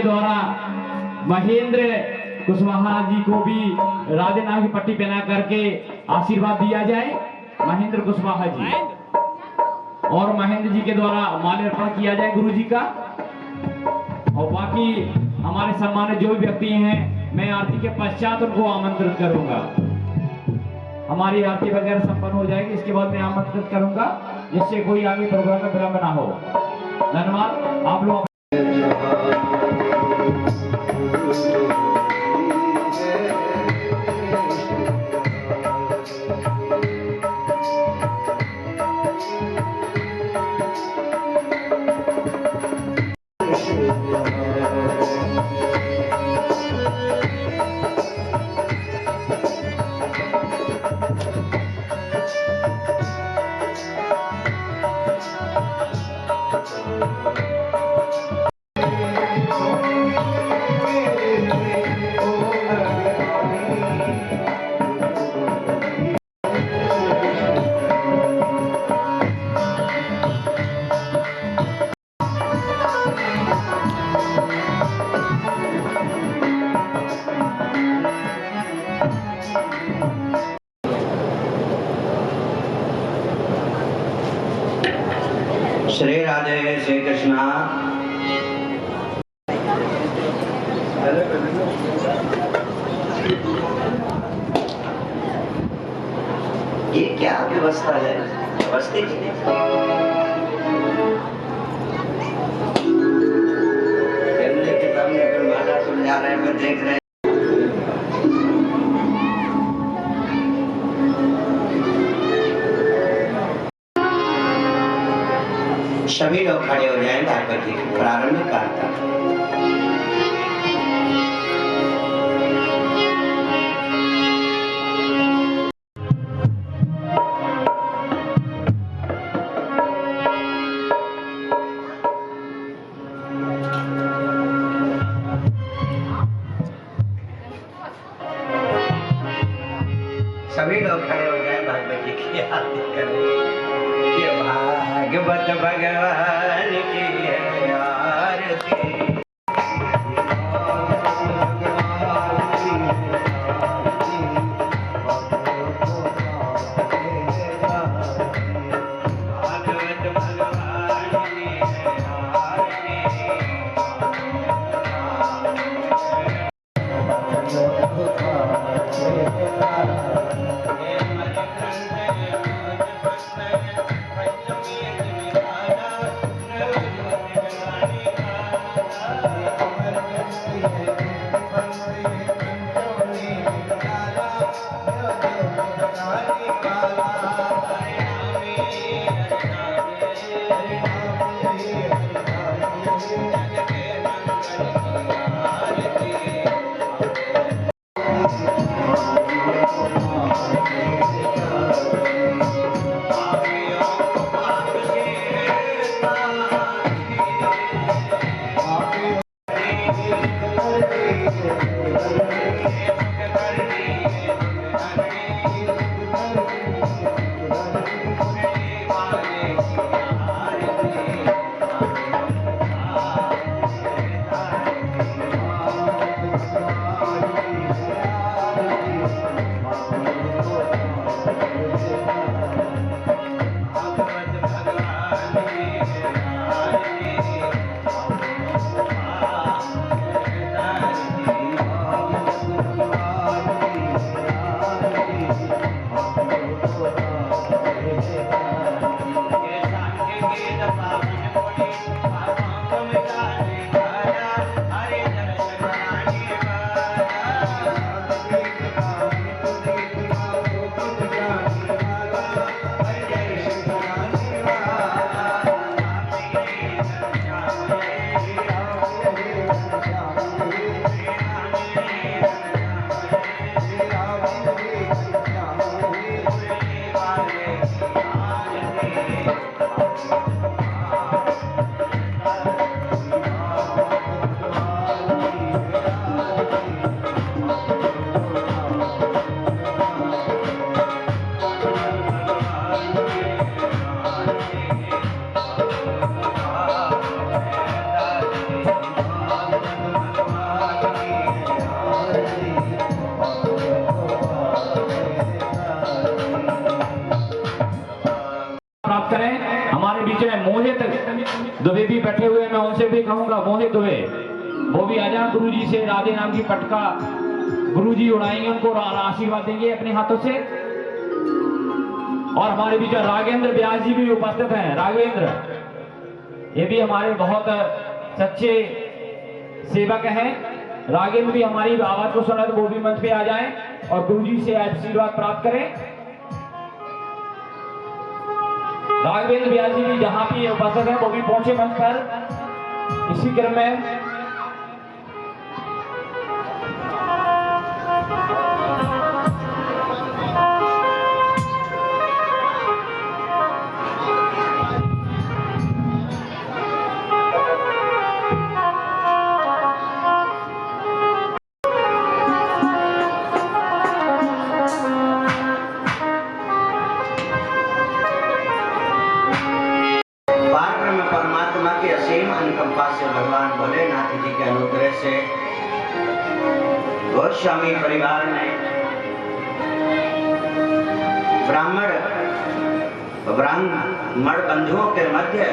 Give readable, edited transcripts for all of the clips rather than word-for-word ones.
के द्वारा महेंद्र कुशवाहा जी को भी राधे नाम की पट्टी पहना करके आशीर्वाद दिया जाए। महेंद्र कुशवाहा जी और महेंद्र जी के द्वारा माल्यार्पण किया जाए गुरु जी का। और बाकी हमारे सम्मानित जो भी व्यक्ति हैं, मैं आरती के पश्चात उनको आमंत्रित करूंगा। हमारी आरती वगैरह संपन्न हो जाएगी, इसके बाद मैं आमंत्रित करूंगा, जिससे कोई आगे प्रोग्राम में विलंब ना हो। धन्यवाद। आप लोग श्री राधे श्री कृष्णा। ये क्या व्यवस्था है? व्यवस्थित के सामने अगर माला सुलझा रहे हैं, देख रहे हैं। सभी लोग खड़े हो जाएं भागवत जी की प्रारंभिक वार्ता। सभी लोग खड़े हो जाएं भागवत जी की आरती करें। भागवत भगवान की है आरती। प्राप्त करें। हमारे बीच में मोहित दुबे भी बैठे हुए, मैं उनसे भी कहूंगा, मोहित दुबे वो भी आ जाए। गुरु जी से राधे नाम की पटका गुरु जी उड़ाएंगे, उनको आशीर्वाद देंगे अपने हाथों से। और हमारे बीच में राघवेंद्र व्यास जी भी उपस्थित हैं। राघवेंद्र ये भी हमारे बहुत सच्चे सेवक हैं। राघवेंद्र भी हमारी आवाज को सुना तो वो भी मंच पे आ जाएं और गुरु जी से आशीर्वाद प्राप्त करें। राघवेंद्र व्यास जी भी जहां भी उपस्थित है वो भी पहुंचे मंच पर। इसी क्रम में अनुकंपा से भगवान भोलेनाथ जी के अनुग्रह से गोस्वामी परिवार ने ब्राह्मण बंधुओं के मध्य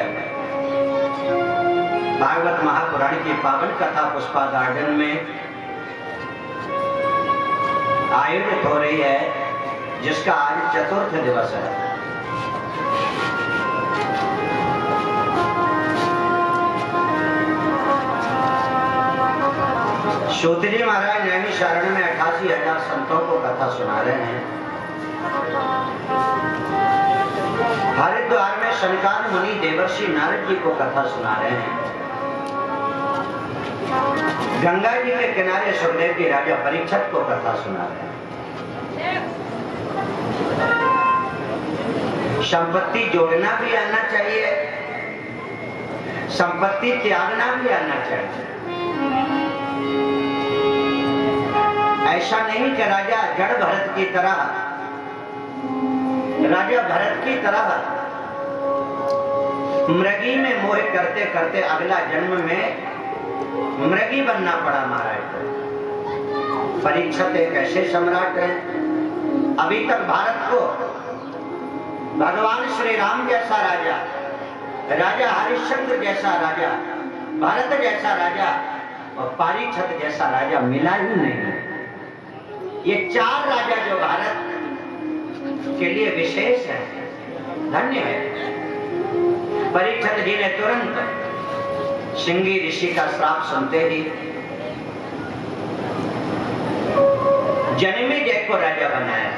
भागवत महापुराण की पावन कथा पुष्पा गार्डन में आयोजित हो रही है, जिसका आज चतुर्थ दिवस है। सूत्री महाराज नैमिषारण्य में 88,000 संतों को कथा सुना रहे हैं। हरिद्वार में शनकान मुनि देवर्षि नारद जी को कथा सुना रहे हैं। गंगा जी के किनारे सुखदेव जी राजा परीक्षित को कथा सुना रहे हैं। संपत्ति जोड़ना भी आना चाहिए, संपत्ति त्यागना भी आना चाहिए। ऐसा नहीं कि राजा जड़ भरत की तरह, राजा भरत की तरह मृगी में मोह करते करते अगला जन्म में मृगी बनना पड़ा महाराज को। परीक्षित एक ऐसे सम्राट हैं, अभी तक भारत को भगवान श्री राम जैसा राजा, राजा हरिश्चंद्र जैसा राजा, भारत जैसा राजा और परीक्षित जैसा राजा मिला ही नहीं। ये 4 राजा जो भारत के लिए विशेष है, धन्य है। परीक्षित जी ने तुरंत सिंगी ऋषि का श्राप सुनते ही जन्मेजय को राजा बनाया।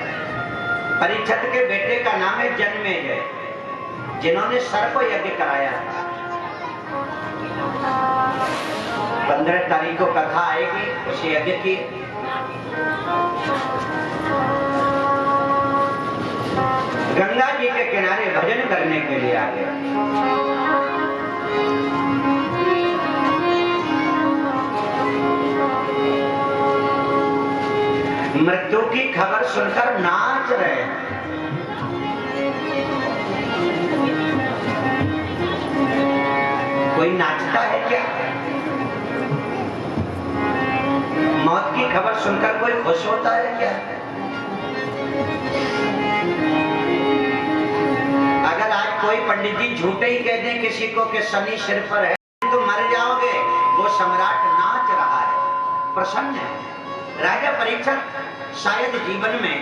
परीक्षित के बेटे का नाम है जन्मेजय, जिन्होंने सर्प यज्ञ कराया। 15 तारीख को कथा आएगी उस यज्ञ की। गंगा जी के किनारे भजन करने के लिए आ गया। मृत्यु की खबर सुनकर नाच रहे हैं। कोई नाचता है क्या? मौत की खबर सुनकर कोई खुश होता है क्या? अगर आज कोई पंडित जी झूठे ही कह दें किसी को कि शनि सिर पर है तो मर जाओगे, वो सम्राट नाच रहा है, प्रसन्न है। राजा परीक्षित शायद जीवन में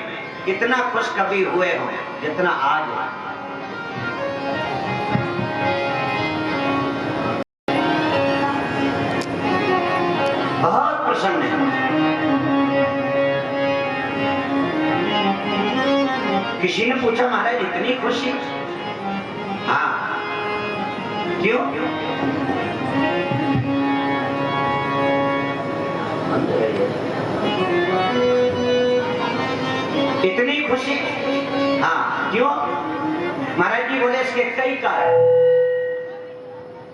इतना खुश कभी हुए हो जितना आज है। बहुत प्रसन्न है। किसी ने पूछा महाराज इतनी खुशी? हाँ, क्यों? इतनी खुशी? हाँ, क्यों? महाराज जी बोले इसके कई कारण।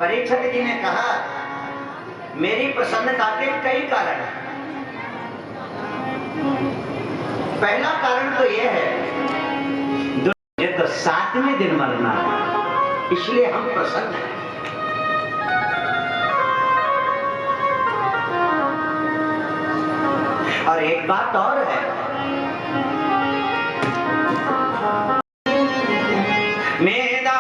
परीक्षित जी ने कहा मेरी प्रसन्नता के कई कारण हैं। पहला कारण तो यह है तो 7वें दिन मरना है, इसलिए हम प्रसन्न हैं। और एक बात और है, मेदा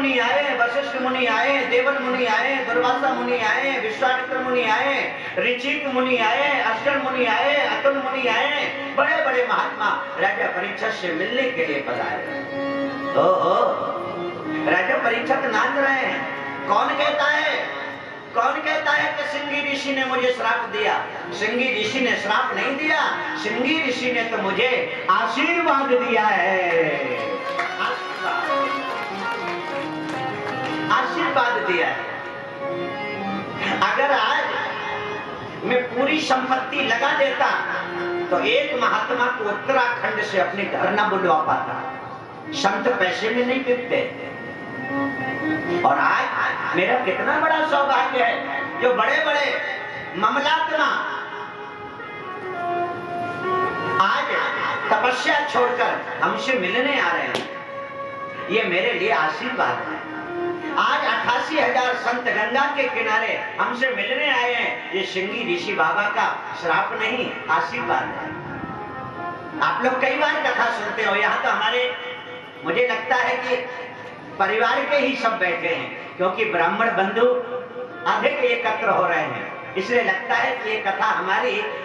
मुनि आए, वशिष्ठ मुनि आए, देवन मुनि आए, दुर्वासा मुनि आए, विश्वामित्र मुनि आए, ऋचिक मुनि आए, अष्टन मुनि आए, अतुल मुनि आए, बड़े बड़े महात्मा राजा परीक्षित से मिलने के लिए पधारे। ओहो, राजा परीक्षित नाच रहे हैं। कौन कहता है, कौन कहता है कि सिंगी ऋषि ने मुझे श्राप दिया? सिंगी ऋषि ने श्राप नहीं दिया, सिंगी ऋषि ने तो मुझे आशीर्वाद दिया है। आशीर्वाद दिया है। अगर आज मैं पूरी संपत्ति लगा देता तो एक महात्मा को उत्तराखंड से अपने घर न बुलवा पाता। संत पैसे में नहीं बिकते। और आज मेरा कितना बड़ा सौभाग्य है, जो बड़े बड़े ममलात्मा आज तपस्या छोड़कर हमसे मिलने आ रहे हैं। ये मेरे लिए आशीर्वाद है। आज 88,000 संत गंगा के किनारे हमसे मिलने आए हैं। ये सिंगी ऋषि बाबा का श्राप नहीं, आशीर्वाद है। आप लोग कई बार कथा सुनते हो। यहाँ तो हमारे, मुझे लगता है कि परिवार के ही सब बैठे हैं, क्योंकि ब्राह्मण बंधु अधिक एकत्र हो रहे हैं, इसलिए लगता है कि ये कथा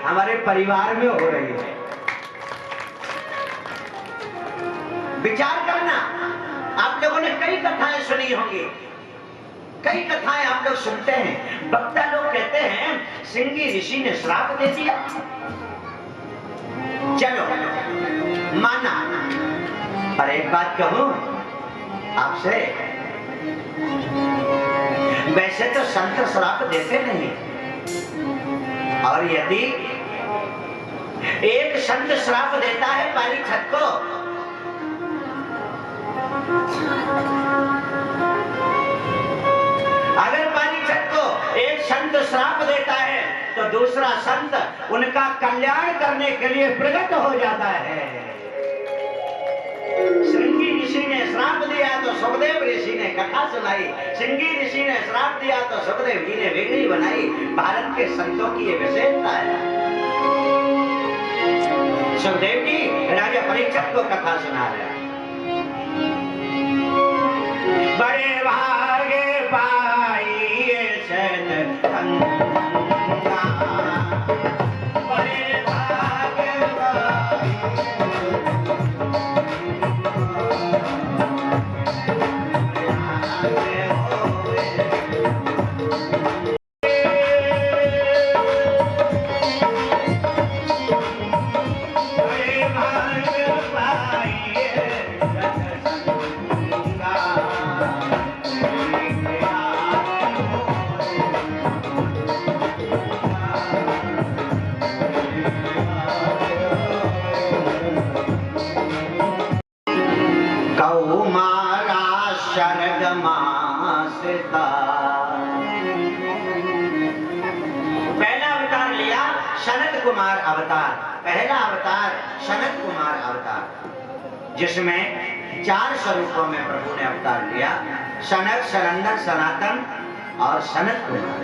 हमारे परिवार में हो रही है। विचार करना, आप लोगों ने कई कथाएं सुनी होंगी, कई कथाएं आप लोग सुनते हैं। वक्ता लोग कहते हैं सिंगी ऋषि ने श्राप दे दिया। चलो माना, पर एक बात कहूं आपसे, वैसे तो संत श्राप देते नहीं, और यदि एक संत श्राप देता है परीक्षित को, अगर परीक्षित को एक संत श्राप देता है तो दूसरा संत उनका कल्याण करने के लिए प्रकट हो जाता है। सिंगी ऋषि ने श्राप दिया तो सुखदेव ऋषि ने कथा सुनाई, सिंगी ऋषि ने श्राप दिया तो सुखदेव जी ने बिगड़ी बनाई। भारत के संतों की ये विशेषता है। सुखदेव जी राजा परीक्षित को कथा सुना रहे हैं। बड़े भागे पाइए सन गंगा, बड़े भागे कुमार अवतार, पहला अवतार सनत कुमार अवतार, जिसमें 4 स्वरूपों में प्रभु ने अवतार लिया। सनत, सनंदन, सनातन और सनत कुमार।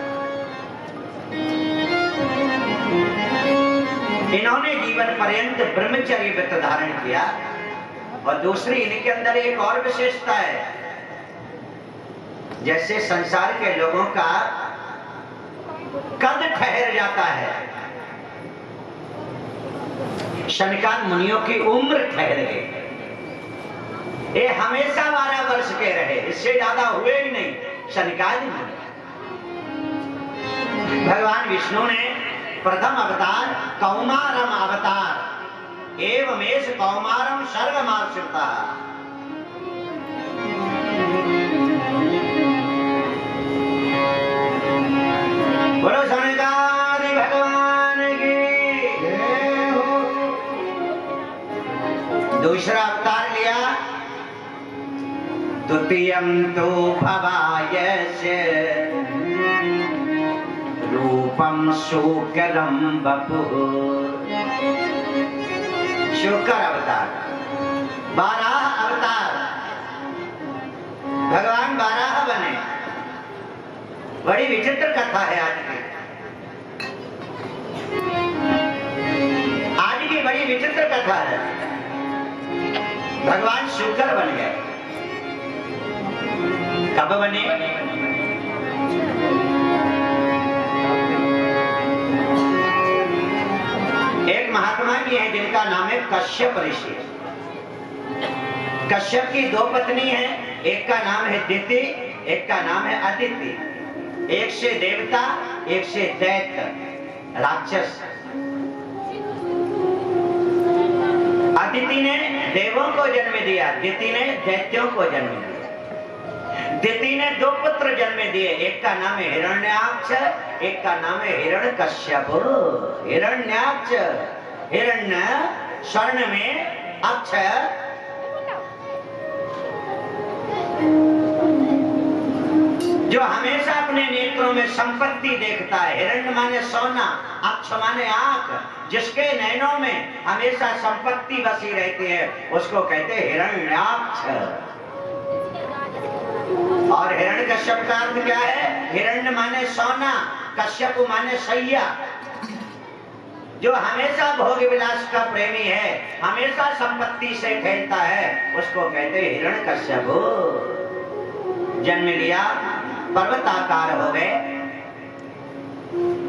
इन्होंने जीवन पर्यंत ब्रह्मचर्य व्रत धारण किया। और दूसरी इनके अंदर एक और विशेषता है, जैसे संसार के लोगों का कद ठहर जाता है, शनकाद मुनियों की उम्र ठहर गई। ये हमेशा 12 वर्ष के रहे, इससे ज्यादा हुए ही नहीं शनकाद मुनि। भगवान विष्णु ने प्रथम अवतार कौमारम अवतार एवमेष कौमारम सर्वमाश्रिता। बोलो सनकादि भगवान की। दूसरा अवतार लिया द्वितीयं तो भवायस्य रूपम शुक्रम वपुः। शुक्र अवतार, 12 अवतार, भगवान 12 बने। बड़ी विचित्र कथा है आज की बड़ी विचित्र कथा है। भगवान शुक्र बन गए। कब बने? एक महात्मा जी हैं जिनका नाम है कश्यप ऋषि। कश्यप की दो पत्नी हैं, एक का नाम है दिति, एक का नाम है अदिति। एक से देवता, एक से दैत्य राक्षस। अदिति ने देवों को जन्म दिया, दिति ने दैत्यों को जन्म दिया। दिति ने दो पुत्र जन्म दिए, एक का नाम है हिरण्याक्ष, एक का नाम है हिरण्यकश्यप। हिरण्याक्ष, हिरण्य स्वर्ण में, अक्ष जो हमेशा अपने नेत्रों में संपत्ति देखता है। हिरण्य माने सोना, अक्ष माने आंख, जिसके नैनों में हमेशा संपत्ति बसी रहती है उसको कहते हैं हिरण्याक्ष। और हिरण्यकश्यप का अर्थ क्या है? हिरण्य माने सोना, कश्यप माने सैया। जो हमेशा भोग विलास का प्रेमी है, हमेशा संपत्ति से खेलता है, उसको कहते हैं हिरण्यकश्यप। जन्म लिया, पर्वताकार हो गए।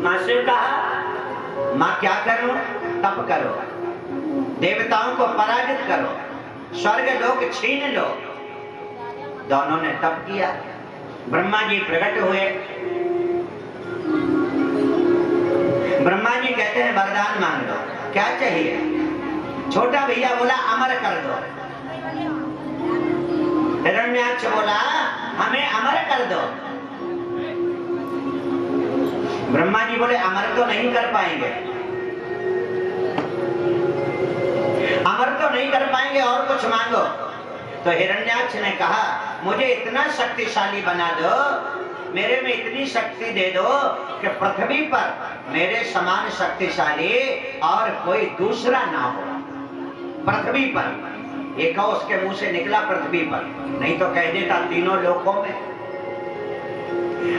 मां से कहा, मां क्या करो? तप करो, देवताओं को पराजित करो, स्वर्ग लोक छीन लो। दोनों ने तप किया। ब्रह्मा जी प्रकट हुए। ब्रह्मा जी कहते हैं वरदान मांग लो, क्या चाहिए? छोटा भैया बोला अमर कर दो। हिरण्याक्ष बोला हमें अमर कर दो। ब्रह्मा जी बोले अमर तो नहीं कर पाएंगे, अमर तो नहीं कर पाएंगे, और कुछ मांगो। तो हिरण्याक्ष ने कहा मुझे इतना शक्तिशाली बना दो, मेरे में इतनी शक्ति दे दो कि पृथ्वी पर मेरे समान शक्तिशाली और कोई दूसरा ना हो। पृथ्वी पर, एक उसके मुंह से निकला पृथ्वी पर, नहीं तो कह देता तीनों लोकों में।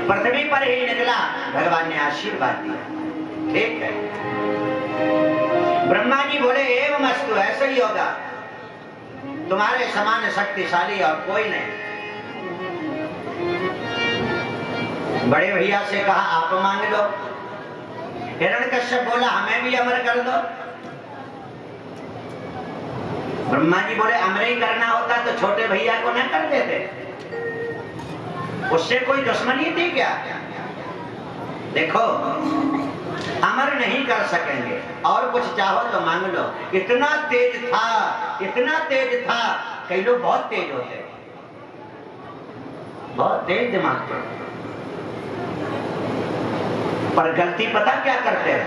पृथ्वी पर ही निकला, भगवान ने आशीर्वाद दिया। ठीक है। ब्रह्मा जी बोले एवमस्तु, ऐसे ही होगा, तुम्हारे समान शक्तिशाली और कोई नहीं। बड़े भैया से कहा आप मांग लो। हिरण्यकश्यप बोला हमें भी अमर कर दो। ब्रह्मा जी बोले अमर ही करना होता तो छोटे भैया को न कर देते, उससे कोई दुश्मनी थी क्या? देखो अमर नहीं कर सकेंगे, और कुछ चाहो तो मांग लो। इतना तेज था, इतना तेज था, कई लोग बहुत तेज होते, बहुत तेज दिमाग के, पर गलती पता क्या करते हैं?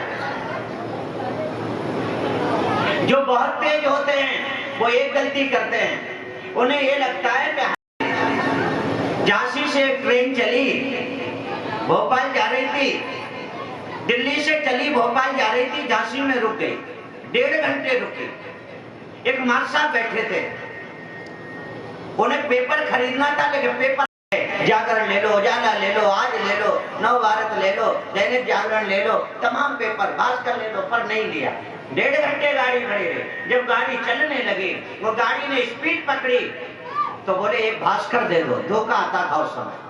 जो बहुत तेज होते हैं वो एक गलती करते हैं, उन्हें ये लगता है कि झांसी से एक ट्रेन चली, भोपाल जा रही थी, दिल्ली से चली भोपाल जा रही थी, झांसी में रुक गई, 1.5 घंटे रुकी। एक मार साहब बैठे थे, उन्हें पेपर खरीदना था, लेकिन पेपर जागरण ले लो, उजाला ले लो, आज ले लो, नव भारत ले लो, दैनिक जागरण ले लो, तमाम पेपर, भास्कर ले लो, पर नहीं लिया। 1.5 घंटे गाड़ी खड़ी रही। जब गाड़ी चलने लगी, वो गाड़ी ने स्पीड पकड़ी, तो बोले एक भास्कर दे दो, धोखा आता था उस समय।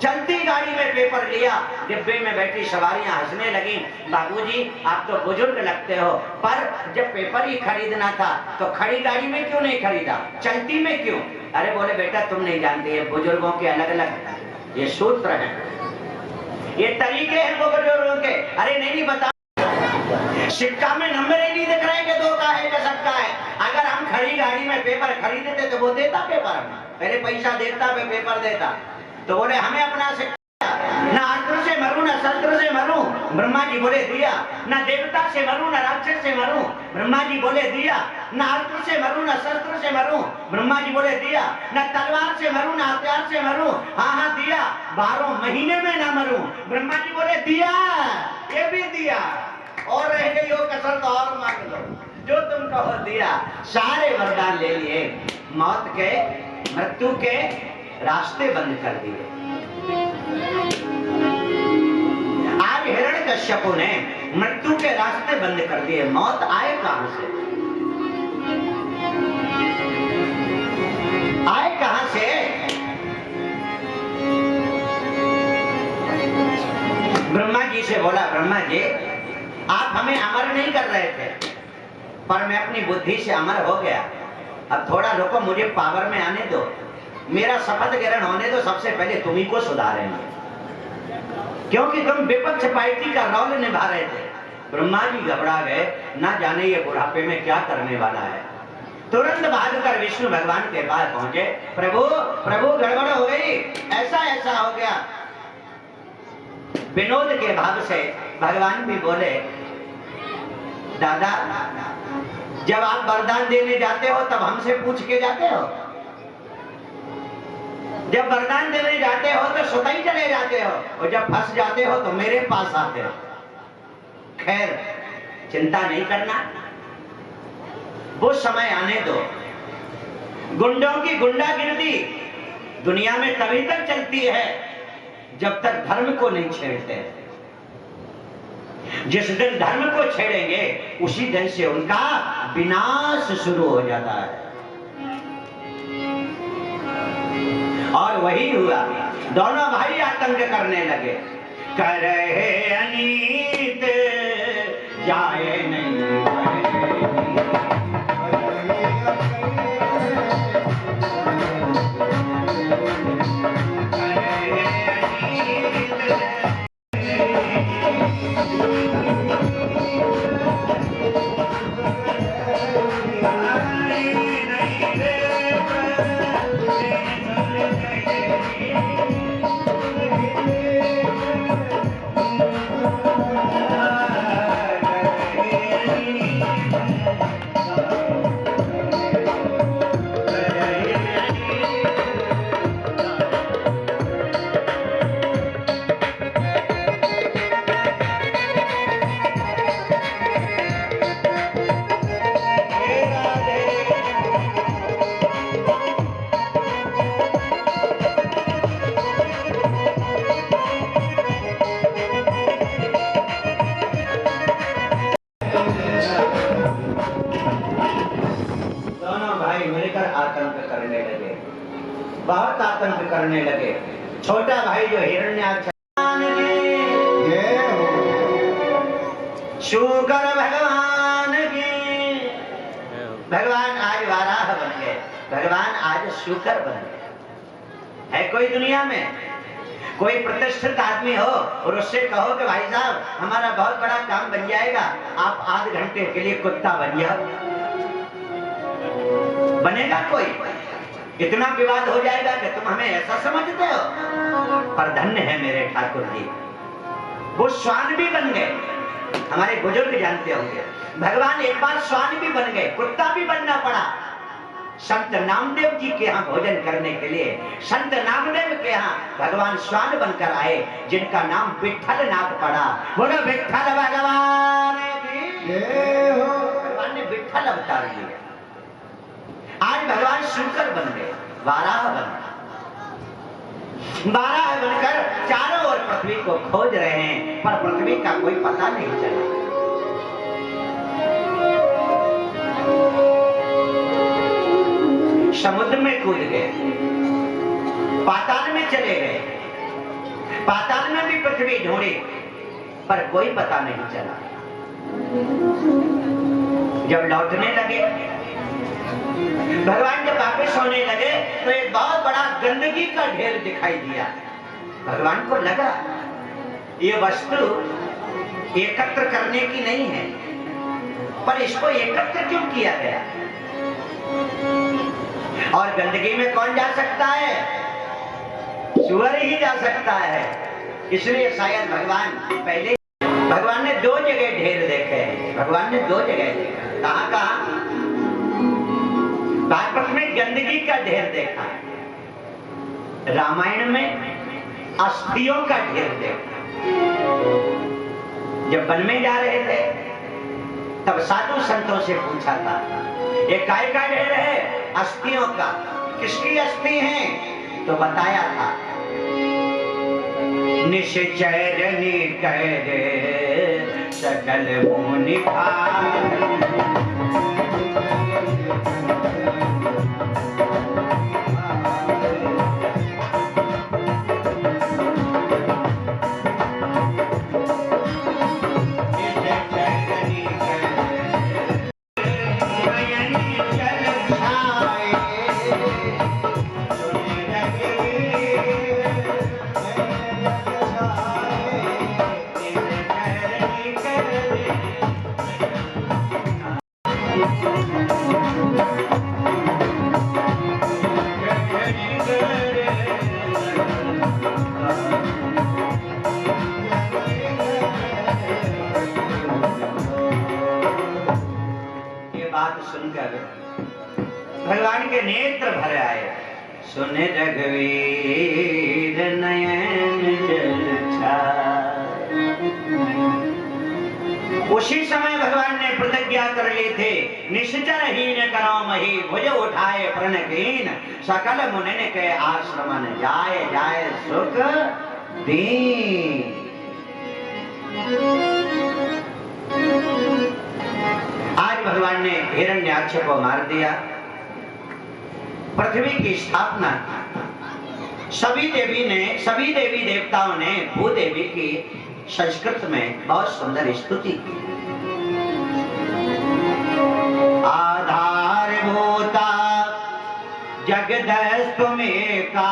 चलती गाड़ी में पेपर लिया, डिब्बे में बैठी सवारियां हंसने लगी, बाबूजी आप तो बुजुर्ग लगते हो, पर जब पेपर ही खरीदना था तो खड़ी गाड़ी में क्यों नहीं खरीदा, चलती में क्यों? अरे बोले बेटा तुम नहीं जानते, ये बुजुर्गों के अलग अलग ये सूत्र हैं, ये तरीके हैं वो बुजुर्गों के। अरे नहीं बता, सिक्का में नंबर ही नहीं दिख रहे कि 2 का है कि सबका है। अगर हम खड़ी गाड़ी में पेपर खरीदते तो वो देता पेपर, पहले पैसा देता फिर पेपर देता। तो बोले हमें अपना सिक्का, ना अस्त्र से मरूं ना शस्त्र से मरूं, ब्रह्मा जी बोले दिया। ना देवता से मरूं ना राक्षस से मरूं, ब्रह्मा जी बोले दिया। ना अस्त्र से मरूं ना शस्त्र से मरूं, ब्रह्मा जी बोले दिया। ना तलवार से मरूं ना हथियार से मरूं, हाँ हाँ दिया। 12 महीने में ना मरूं, ब्रह्मा जी बोले दिया, ये भी दिया। और रह गई हो कसर तो और मांग लो, जो तुम कहो दिया। सारे वरदान ले लिए, मौत के, मृत्यु के रास्ते बंद कर दिए। आज हिरण्यकश्यप ने मृत्यु के रास्ते बंद कर दिए। मौत आए कहां से? आए कहां से? से बोला, ब्रह्मा जी आप हमें अमर नहीं कर रहे थे, पर मैं अपनी बुद्धि से अमर हो गया। अब थोड़ा रुको, मुझे पावर में आने दो, मेरा शपथ ग्रहण होने दो, सबसे पहले तुम ही को सुधारेंगे, क्योंकि तुम विपक्ष पार्टी का रोल निभा रहे थे। ब्रह्मा जी घबरा गए, ना जाने ये बुढ़ापे में क्या करने वाला है। तुरंत भागकर विष्णु भगवान के पास पहुंचे। प्रभु प्रभु गड़बड़ हो गई, ऐसा ऐसा हो गया। विनोद के भाव से भगवान भी बोले, दादा जब आप वरदान देने जाते हो तब हमसे पूछ के जाते हो, जब वरदान देने जाते हो तो स्वतः ही चले जाते हो, और जब फंस जाते हो तो मेरे पास आते हो। खैर चिंता नहीं करना, वो समय आने दो। गुंडों की गुंडागिर्दी दुनिया में तभी तक चलती है जब तक धर्म को नहीं छेड़ते। जिस दिन धर्म को छेड़ेंगे उसी दिन से उनका विनाश शुरू हो जाता है। और वही हुआ, दोनों भाई आतंक करने लगे। कर रहे अनीत जाए नहीं बहुत आतंक करने लगे। छोटा भाई जो हिरण्याक्ष, शुकर भगवान की, भगवान आज वाराह बन गए, भगवान आज शुकर बन गए। है कोई दुनिया में कोई प्रतिष्ठित आदमी हो और उससे कहो कि भाई साहब हमारा बहुत बड़ा काम बन जाएगा, आप आध घंटे के लिए कुत्ता बन जाओ, बनेगा कोई? इतना विवाद हो जाएगा कि तुम हमें ऐसा समझते हो। पर धन्य है मेरे ठाकुर जी, वो श्वान भी बन गए। हमारे बुजुर्ग जानते होंगे, भगवान एक बार श्वान भी बन गए, कुत्ता भी बनना पड़ा। संत नामदेव जी के यहाँ भोजन करने के लिए संत नामदेव के यहाँ भगवान श्वान बनकर आए, जिनका नाम विठल नाथ पड़ा। बोलो विठल भगवान की जय हो। भगवान ने विठल अवतार लिया। आज भगवान शुकर बन गए, वाराह बन गए। वाराह बनकर चारों ओर पृथ्वी को खोज रहे हैं, पर पृथ्वी का कोई पता नहीं चला। समुद्र में कूद गए, पाताल में चले गए, पाताल में भी पृथ्वी ढूंढी, पर कोई पता नहीं चला। जब लौटने लगे, भगवान जब वापस होने लगे तो एक बहुत बड़ा गंदगी का ढेर दिखाई दिया। भगवान को लगा ये वस्तु एकत्र करने की नहीं है, पर इसको एकत्र क्यों किया गया? और गंदगी में कौन जा सकता है? सुअर ही जा सकता है। इसलिए शायद भगवान ने दो जगह ढेर देखे हैं। भगवान ने दो जगह देखा। कहाँ कहाँ? भागवत में गंदगी का ढेर देखा, रामायण में अस्थियों का ढेर देखा। जब वन में जा रहे थे तब साधु संतों से पूछा था, ये काय का ढेर है? अस्थियों का। किसकी अस्थि हैं? तो बताया था, निश्चय निकैर सकल मुनि ये बात सुनकर भगवान के नेत्र भर आए। सुन रघुवीर नयन जल छाए। उसी समय भगवान ने प्रतिज्ञा कर ली थी, निश्चर हीन करो मही भुज उठाए प्रणकीन, सकल मुनि के आश्रमन जाए जाए सुख दीन। आज भगवान ने हिरण्याक्ष को मार दिया, पृथ्वी की स्थापना की। सभी देवी देवताओं ने भूदेवी की संस्कृत में बहुत सुंदर स्तुति की। आधारभूता जगदस्तुमेका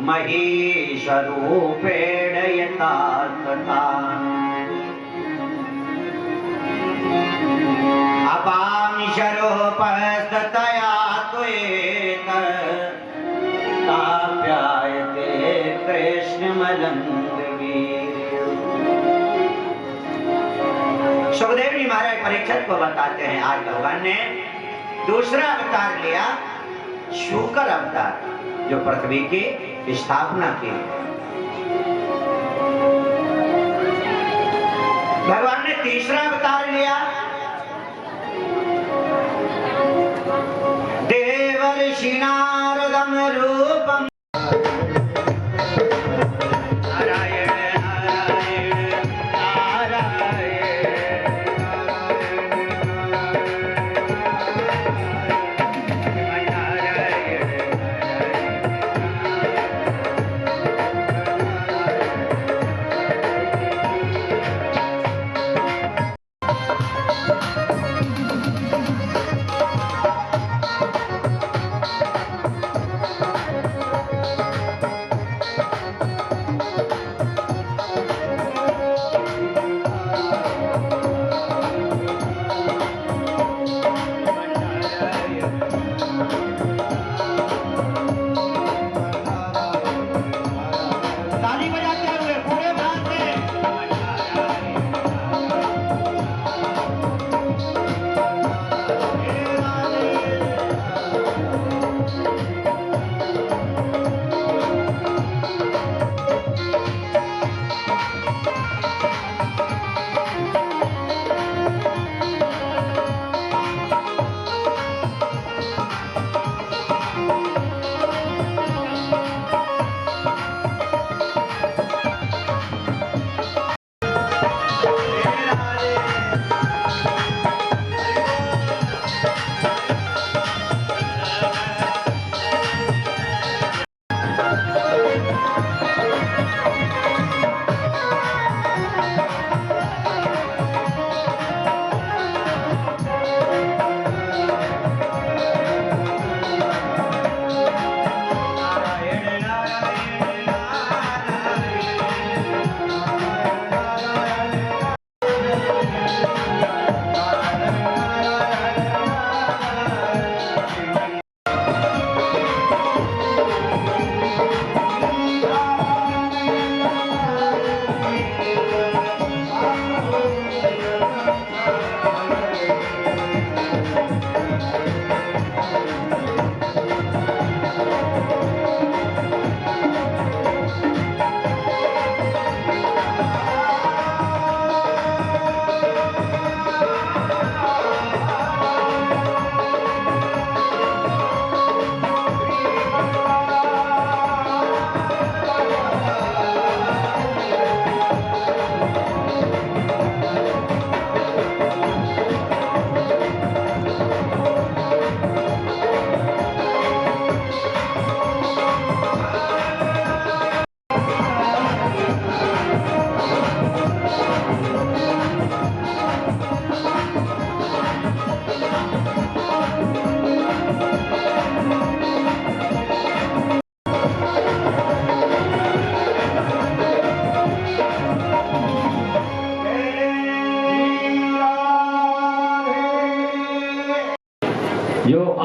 महीशरूपेण यथार्थता। अपांशरूपस्ततया त्वेत ताप्यायते कृष्णमदङ्गवीर्यो। सुखदेव जी महाराज परीक्षित को बताते हैं, आज भगवान ने दूसरा अवतार लिया, शूकर अवतार, जो पृथ्वी की स्थापना की। भगवान ने तीसरा अवतार लिया, देवर्षि नारदम रूपम।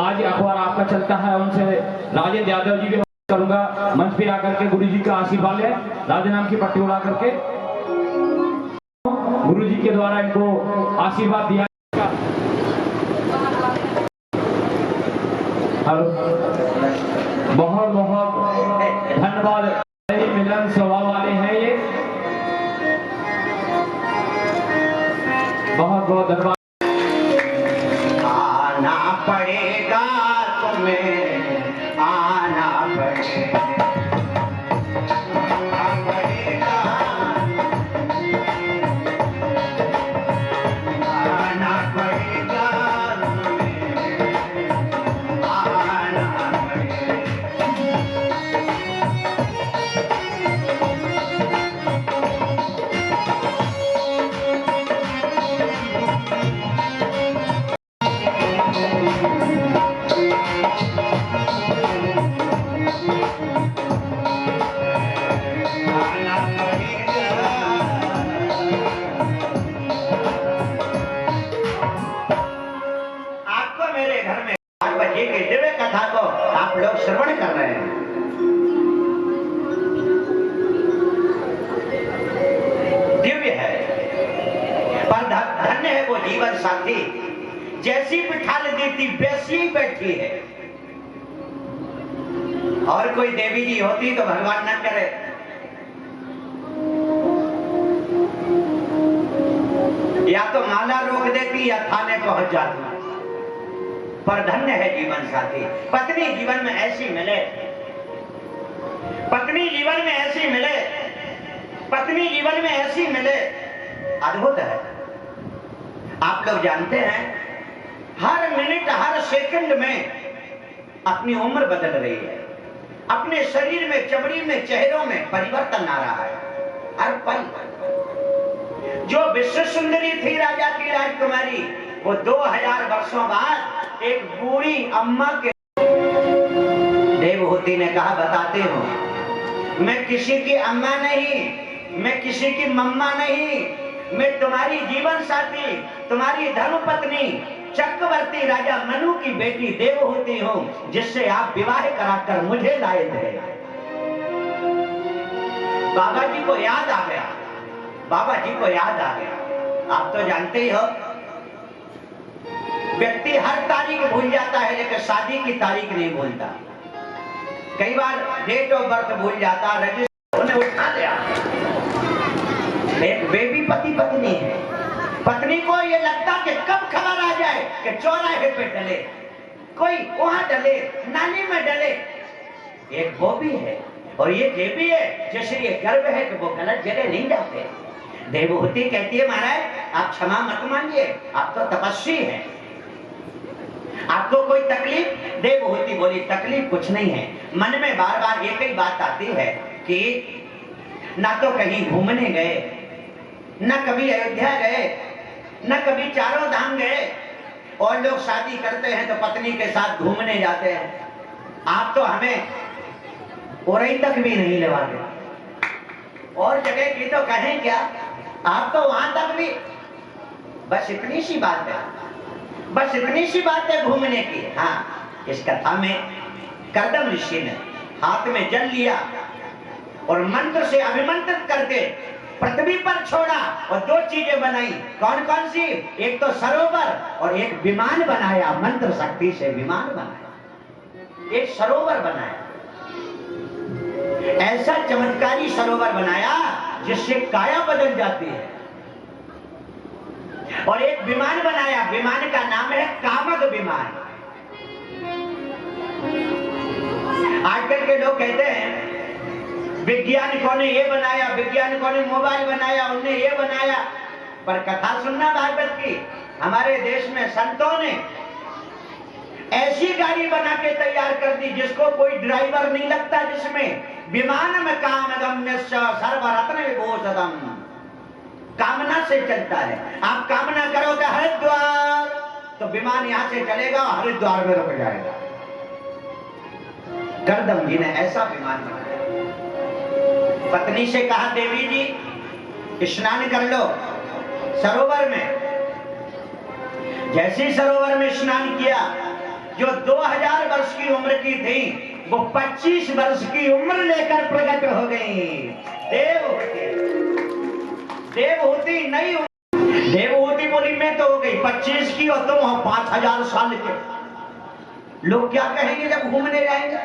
आज अखबार आपका चलता है, उनसे राजेंद्र यादव जी भी करूंगा मंच पे आकर के गुरु जी का आशीर्वाद ले, राजे नाम की पट्टी उड़ा करके गुरु जी के द्वारा इनको आशीर्वाद दिया। बहुत बहुत धन्यवाद, मिलन स्वभाव वाले हैं ये, बहुत बहुत धन्यवाद। आना पड़ेगा तुम्हें, आना पड़ेगा, आना पड़ेगा तुम्हें, आना पड़ेगा। आपको मेरे घर में 8 बजे की दिव्य कथा को आप लोग श्रवण कर रहे हैं। दिव्य है, पर धन्य है वो जीवन साथी, जैसी बिठाल देती वैसी ही बैठी है। और कोई देवी जी होती तो भगवान न करे, या तो माला रोक देती या थाने पहुंच जाती। पर धन्य है जीवन साथी, पत्नी जीवन में ऐसी मिले, पत्नी जीवन में ऐसी मिले, पत्नी जीवन में ऐसी मिले, अद्भुत है। आप लोग जानते हैं हर मिनट हर सेकंड में अपनी उम्र बदल रही है, अपने शरीर में, चमड़ी में, चेहरों में परिवर्तन आ रहा है हर पल। जो विश्व सुंदरी थी राजा की राजकुमारी, वो 2000 वर्षों बाद एक बूढ़ी अम्मा के देवहूति ने कहा, बताते हो मैं किसी की अम्मा नहीं, मैं किसी की मम्मा नहीं, मैं तुम्हारी जीवन साथी, तुम्हारी धर्मपत्नी चक्रवर्ती राजा मनु की बेटी देवहूति हूं, जिससे आप विवाह कराकर मुझे लाए थे। बाबा जी को याद आ गया, बाबा जी को याद आ गया। आप तो जानते ही हो व्यक्ति हर तारीख भूल जाता है, लेकिन शादी की तारीख नहीं भूलता। कई बार डेट ऑफ बर्थ भूल जाता, रजिस्टर उन्हें उठा लिया। एक बेबी पति पत्नी है, पत्नी को ये लगता कि कब खबर आ जाए कि चौराहे पे डले, कोई वहां डले, नाली में डले। एक वो भी है और ये भी है जैसे ये गर्व है कि वो गलत जगह नहीं जाते। देवहूति कहती है, महाराज आप क्षमा मत मांगिए, आप तो तपस्वी हैं, आपको कोई तकलीफ? देवहूति बोली, तकलीफ कुछ नहीं है, मन में बार बार एक ही बात आती है कि ना तो कहीं घूमने गए, न कभी अयोध्या गए, न कभी चारों धाम गए। और लोग शादी करते हैं तो पत्नी के साथ घूमने जाते हैं, आप तो हमें उरई तक भी नहीं लेवाते, और जगह की तो कहें क्या, आप तो वहां तक भी। बस इतनी सी बात है, बस इतनी सी बात है घूमने की। हाँ, इस कथा में कर्दम ऋषि ने हाथ में जल लिया और मंत्र से अभिमंत्रित करके पृथ्वी पर छोड़ा और 2 चीजें बनाई। कौन कौन सी? एक तो सरोवर और एक विमान बनाया, मंत्र शक्ति से विमान बनाया, एक सरोवर बनाया, ऐसा चमत्कारी सरोवर बनाया जिससे काया बदल जाती है। और एक विमान बनाया, विमान का नाम है कामक विमान। आजकल के लोग कहते हैं वैज्ञानिकों ने ये बनाया, वैज्ञानिकों ने मोबाइल बनाया, उनने ये बनाया। पर कथा सुनना भागवत की, हमारे देश में संतों ने ऐसी गाड़ी बना के तैयार कर दी जिसको कोई ड्राइवर नहीं लगता, जिसमें विमान में कामगम्य सर्वरत्न विभूषितम, कामना से चलता है। आप कामना करोगे हरिद्वार, तो विमान यहां से चलेगा और हरिद्वार में रुक जाएगा। गर्दम जी ने ऐसा विमान बनाया। पत्नी से कहा, देवी जी स्नान कर लो सरोवर में। जैसे ही सरोवर में स्नान किया, जो 2000 वर्ष की उम्र की थी वो 25 वर्ष की उम्र लेकर प्रकट हो गई। देवहूति नहीं, देवहूति बोली मैं तो हो गई 25 की और तुम हो 5000 साल के। लोग क्या कहेंगे जब घूमने जाएंगे?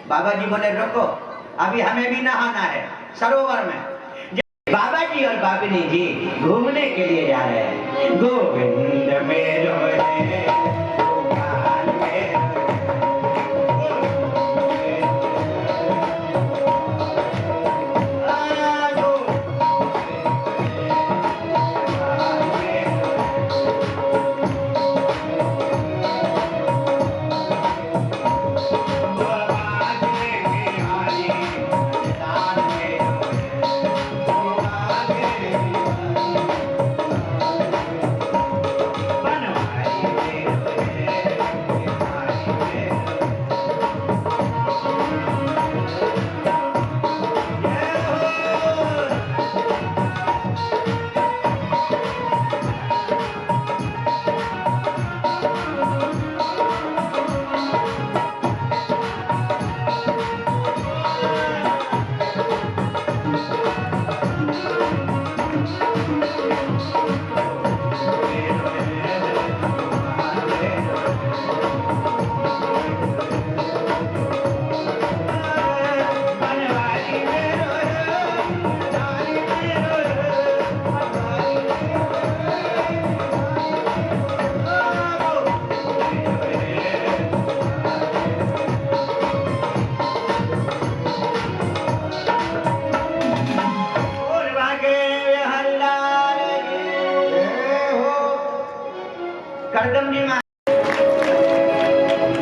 बाबा जी बोले रुको, अभी हमें भी नहाना है सरोवर में। बाबा जी और बाबिनी जी घूमने के लिए जा रहे हैं। गोविंद मेरो है, गोपाल मेरो करदम जी में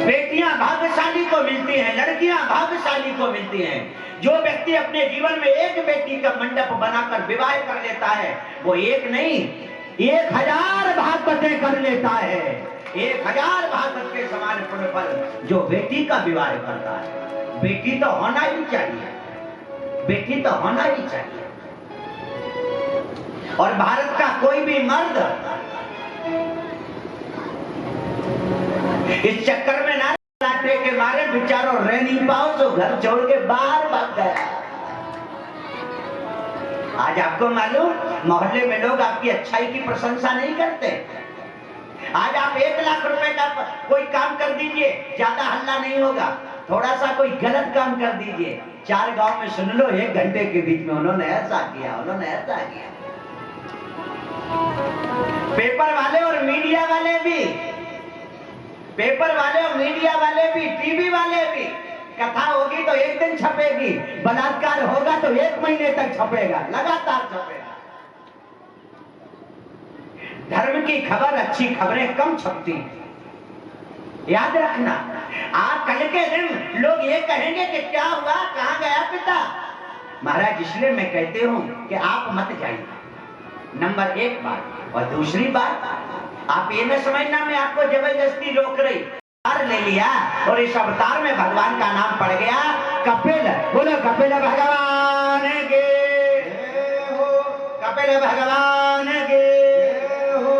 बेटियां भाग्यशाली को मिलती हैं, लड़कियां भाग्यशाली को मिलती हैं। जो व्यक्ति अपने जीवन में एक बेटी का मंडप बनाकर विवाह कर लेता है वो एक नहीं 1000 भागवतें कर लेता है। 1000 भागवत के समान पुण्य फल जो बेटी का विवाह करता है। बेटी तो होना ही चाहिए, बेटी तो होना ही चाहिए। और भारत का कोई भी मर्द इस चक्कर में ना लाटे के मारे बेचारों रह नहीं पाओ तो घर छोड़ के बाहर भाग गया। आज आपको मालूम मोहल्ले में लोग आपकी अच्छाई की प्रशंसा नहीं करते। आज आप 1 लाख रुपए का कोई काम कर दीजिए, ज्यादा हल्ला नहीं होगा। थोड़ा सा कोई गलत काम कर दीजिए, 4 गांव में सुन लो 1 घंटे के बीच में उन्होंने ऐसा किया, उन्होंने ऐसा किया। पेपर वाले और मीडिया वाले भी, पेपर वाले और मीडिया वाले भी, टीवी वाले भी, कथा होगी तो 1 दिन छपेगी, बलात्कार होगा तो 1 महीने तक छपेगा, लगातार छपेगा। धर्म की खबर, अच्छी खबरें कम छपती, याद रखना। आप कल के दिन लोग ये कहेंगे कि क्या हुआ, कहां गया पिता। महाराज इसलिए मैं कहती हूं कि आप मत जाइए, नंबर 1 बात। और दूसरी बात, आप ये न समझना मैं आपको जबरदस्ती रोक रही। अवतार ले लिया और इस अवतार में भगवान का नाम पड़ गया कपिल। बोलो कपिल भगवान के, कपिल भगवान के।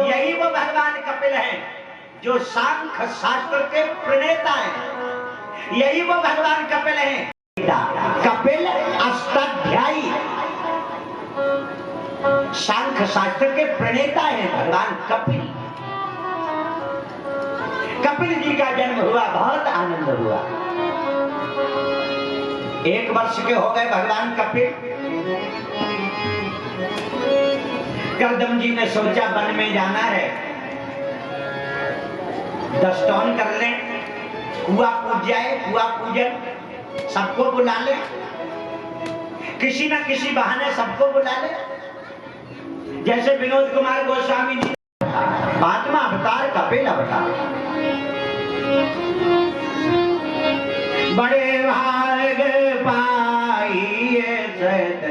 यही वो भगवान कपिल हैं जो सांख्य शास्त्र के प्रणेता हैं। यही वो भगवान कपिल हैं, कपिल अष्टाध्यायी सांख्य शास्त्र के प्रणेता हैं भगवान कपिल। कपिल जी का जन्म हुआ, बहुत आनंद हुआ। 1 वर्ष के हो गए भगवान कपिल। करदम जी ने सोचा वन में जाना है, 10 टॉन कर लें, कुआ पूज जाए, कुआ पूजन, सबको बुला ले, किसी न किसी बहाने सबको बुला ले। जैसे विनोद कुमार गोस्वामी जी, 5वां अवतार कपिल अवतार। बड़े भाग पाइए सत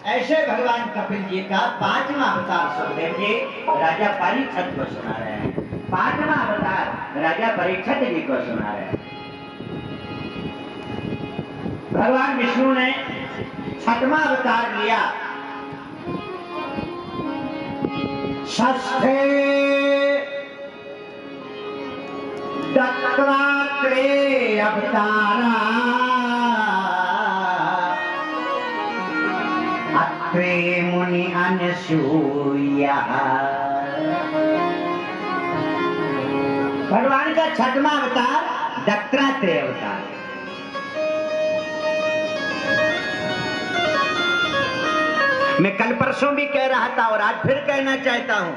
ऐसे भगवान कपिल जी का 5वां अवतार सुखदेव जी राजा परीक्षित को सुना रहे हैं। 5वां अवतार राजा परीक्षित जी को सुना रहे हैं। भगवान विष्णु ने 6वां अवतार लिया। षष्ठे दत्तात्रेय अवतारा अत्रे मुनि अनसूया। भगवान का 6वां अवतार दत्तात्रेय अवतार। मैं कल परसों भी कह रहा था और आज फिर कहना चाहता हूं,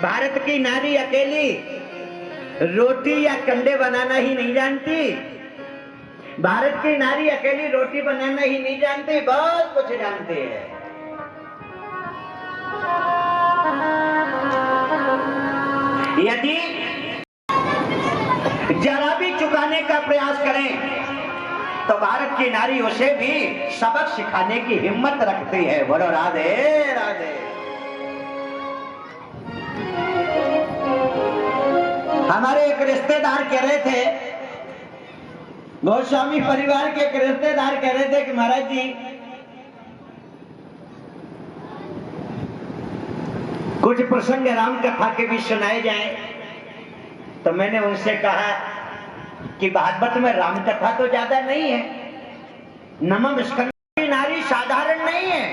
भारत की नारी अकेली रोटी या कंडे बनाना ही नहीं जानती। भारत की नारी अकेली रोटी बनाना ही नहीं जानती, बहुत कुछ जानती है। यदि जरा भी चुकाने का प्रयास करें तो भारत की नारी उसे भी सबक सिखाने की हिम्मत रखती है। बोलो राधे राधे। हमारे एक रिश्तेदार कह रहे थे, गोस्वामी परिवार के एक रिश्तेदार कह रहे थे कि महाराज जी कुछ प्रसंग राम कथा के भी सुनाए जाएं। तो मैंने उनसे कहा कि भागवत में राम कथा तो ज्यादा नहीं है। नमः स्कंद की नारी साधारण नहीं है।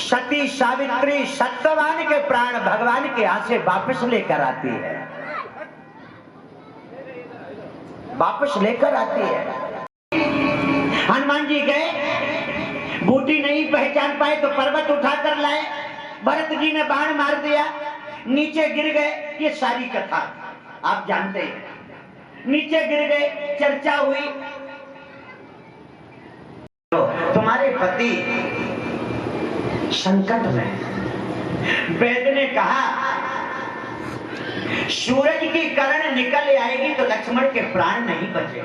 सती सावित्री सत्यवान के प्राण भगवान के हाथ से वापस लेकर आती है, वापस लेकर आती है। हनुमान जी गए, बूटी नहीं पहचान पाए तो पर्वत उठाकर लाए। भरत जी ने बाण मार दिया, नीचे गिर गए। ये सारी कथा आप जानते हैं। नीचे गिर गए, चर्चा हुई। तुम्हारे पति संकट में। वेद ने कहा सूरज की किरण निकल आएगी तो लक्ष्मण के प्राण नहीं बचे।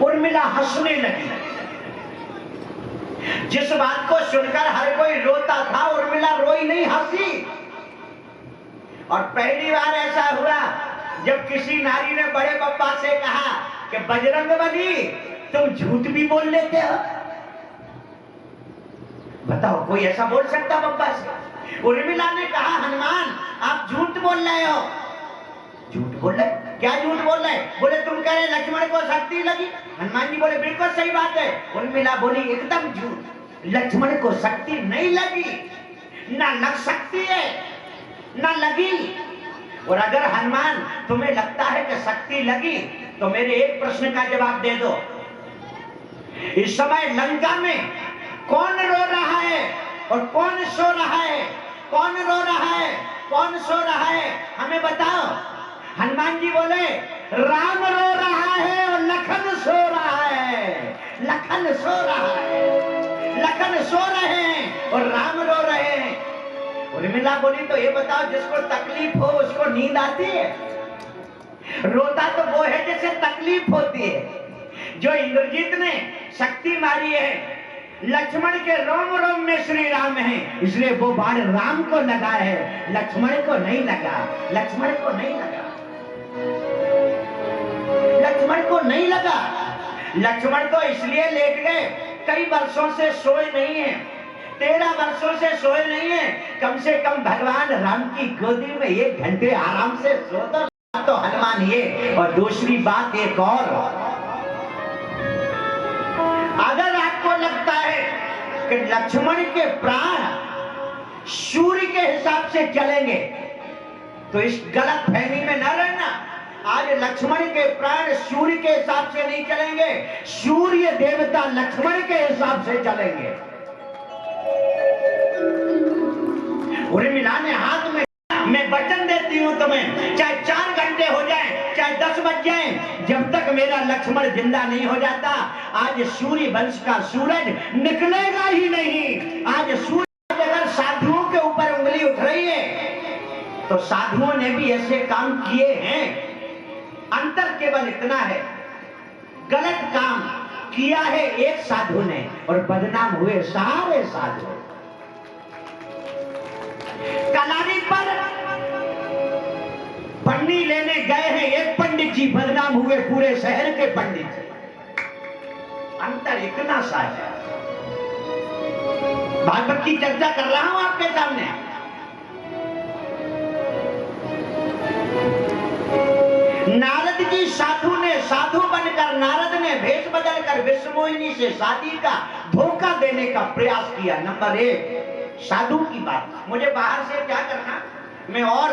उर्मिला हंसने लगी। जिस बात को सुनकर हर कोई रोता था, उर्मिला रोई नहीं, हंसी। और पहली बार ऐसा हुआ जब किसी नारी ने बड़े बप्पा से कहा कि बजरंगबली तुम झूठ भी बोल लेते हो। बताओ कोई ऐसा बोल सकता बप्पा से? उर्मिला ने कहा हनुमान आप झूठ बोल रहे हो। झूठ बोल रहे? क्या झूठ बोल रहे? बोले तुम कह रहे लक्ष्मण को शक्ति लगी। हनुमान जी बोले बिल्कुल सही बात है। उर्मिला बोली एकदम झूठ, लक्ष्मण को शक्ति नहीं लगी, ना लग सकती है, ना लगी। और अगर हनुमान तुम्हें लगता है कि शक्ति लगी तो मेरे एक प्रश्न का जवाब दे दो। इस समय लंका में कौन रो रहा है और कौन सो रहा है? कौन रो रहा है, कौन सो रहा है? हमें बताओ। हनुमान जी बोले राम रो रहा है और लखन सो रहा है। लखन सो रहा है, लखन सो रहे हैं और राम रो रहे हैं। उर्मिला बोली तो ये बताओ जिसको तकलीफ हो उसको नींद आती है? रोता तो वो है जिसे तकलीफ होती है। जो इंद्रजीत ने शक्ति मारी है, लक्ष्मण के रोम रोम में श्री राम है, इसलिए वो बाण राम को लगा है, लक्ष्मण को नहीं लगा। लक्ष्मण को नहीं लगा, लक्ष्मण को नहीं लगा। लक्ष्मण तो इसलिए लेट गए, कई वर्षों से सोए नहीं है, 13 वर्षों से सोए नहीं है। कम से कम भगवान राम की गोदी में 1 घंटे आराम से सो तो हनुमान ये। और दूसरी बात एक और, अगर आपको लगता है कि लक्ष्मण के प्राण सूर्य के हिसाब से चलेंगे तो इस गलत फहमी में न रहना। आज लक्ष्मण के प्राण सूर्य के हिसाब से नहीं चलेंगे, सूर्य देवता लक्ष्मण के हिसाब से चलेंगे। उर्मिला ने हाथ में, मैं वचन देती हूं तुम्हें, चाहे 4 घंटे हो जाए, चाहे 10 बज जाए, जब तक मेरा लक्ष्मण जिंदा नहीं हो जाता आज सूर्य वंश का सूरज निकलेगा ही नहीं। आज सूर्य अगर साधुओं के ऊपर उंगली उठ रही है तो साधुओं ने भी ऐसे काम किए हैं। अंतर केवल इतना है किया है एक साधु ने और बदनाम हुए सारे साधु। कलारी पर पन्नी लेने गए हैं एक पंडित जी, बदनाम हुए पूरे शहर के पंडित जी। अंतर इतना सा है। भागवत की चर्चा कर रहा हूं आपके सामने। नारद जी साधु ने, साधु बनकर नारद ने भेष बदलकर विश्वमोहिनी से शादी का धोखा देने का प्रयास किया। नंबर 1 साधु की बात। मुझे बाहर से क्या करना, मैं और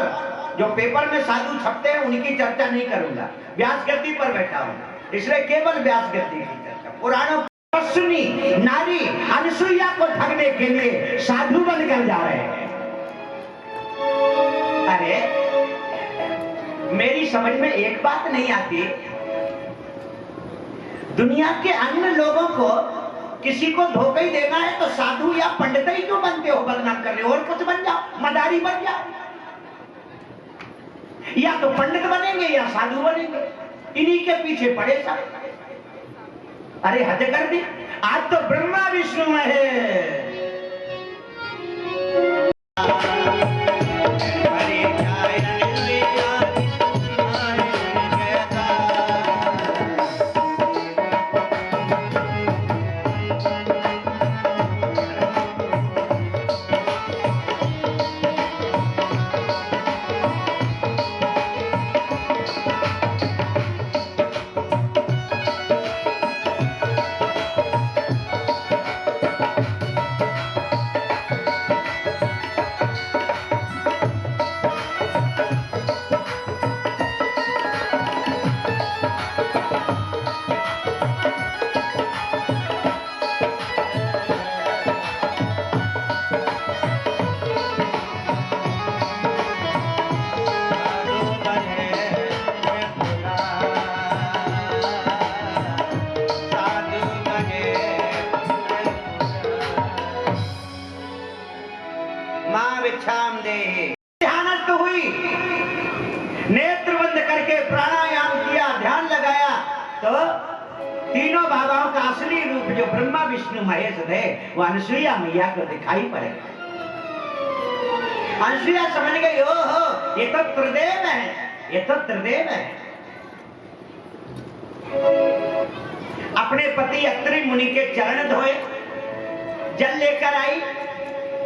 जो पेपर में साधु छपते हैं उनकी चर्चा नहीं करूंगा। व्यास गद्दी पर बैठा हूं, इसलिए केवल व्यास गद्दी की चर्चा। पुराणों सुनी नारी अनसुईया को ठगने के लिए साधु बनकर जा रहे हैं। अरे मेरी समझ में एक बात नहीं आती, दुनिया के अन्य लोगों को किसी को धोखा ही देना है तो साधु या पंडित ही क्यों बनते हो, बदनाम कर रहे हो? और कुछ बन जाओ, मदारी बन जाओ, या तो पंडित बनेंगे या साधु बनेंगे, इन्हीं के पीछे पड़े सब। अरे हद कर दी, आज तो ब्रह्मा विष्णु है। ध्यानस्थ हुई, नेत्र बंद करके प्राणायाम किया, ध्यान लगाया तो तीनों बाबाओं का असली रूप जो ब्रह्मा विष्णु महेश थे वो अनसुईया मैया को दिखाई पड़े। अनसुईया समझ गई, ओहो ये तो त्रिदेव है, ये तो त्रिदेव है। अपने पति अत्रि मुनि के चरण धोए, जल लेकर आई,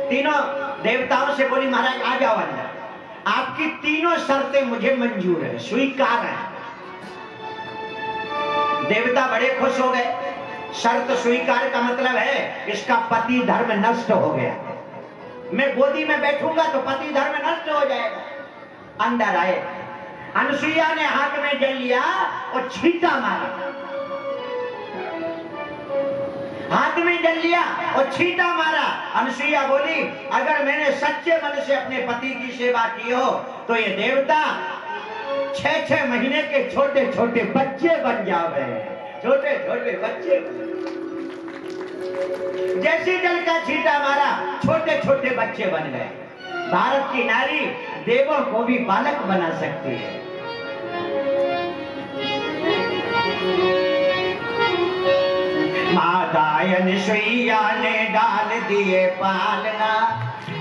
तीनों देवताओं से बोली महाराज आ जाओ अंदर, आपकी तीनों शर्तें मुझे मंजूर है, स्वीकार है। देवता बड़े खुश हो गए। शर्त स्वीकार का मतलब है इसका पति धर्म नष्ट हो गया, मैं गोदी में बैठूंगा तो पति धर्म नष्ट हो जाएगा। अंदर आए, अनसुईया ने हाथ में जल लिया और छींटा मारा, हाथ में जल लिया और छींटा मारा। अनसुईया बोली अगर मैंने सच्चे मन से अपने पति की सेवा की हो तो ये देवता 6-6 महीने के छोटे छोटे बच्चे बन जावे, छोटे छोटे बच्चे। जैसे जल का छींटा मारा छोटे छोटे बच्चे बन गए। भारत की नारी देवों को भी बालक बना सकती है। माता अनसुईया ने डाल दिए पालना,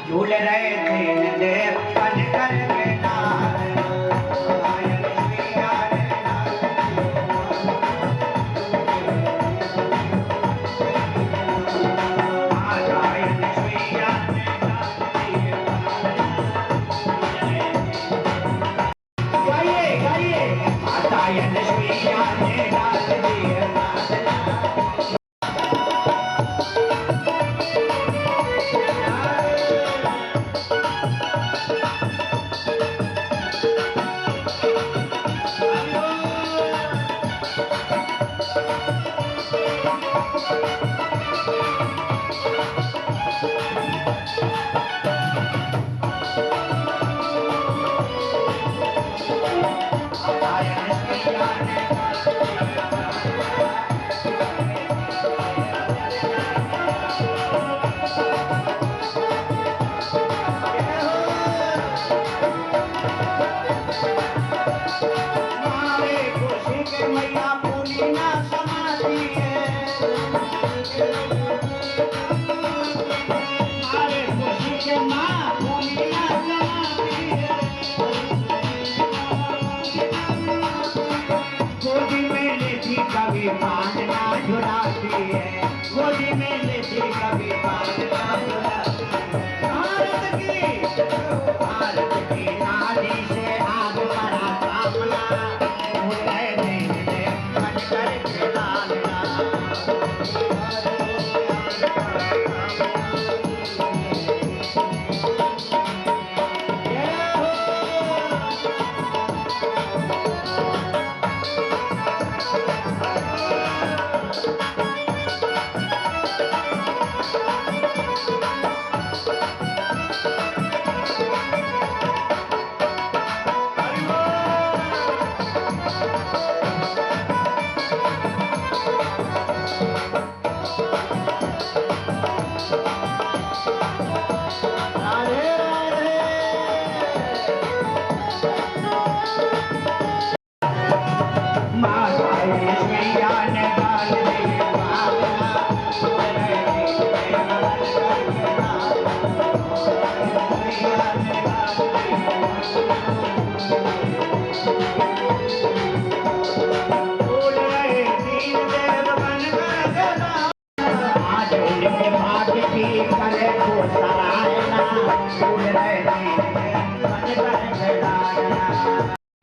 झूल रहे थे देव बन करके डालना। पान ना झुलाती है, गोदी में लेती कभी पान ना झुलाती है। भारत की नारी से आज बड़ा सामना, उदय दिन में बनकर खिलाना।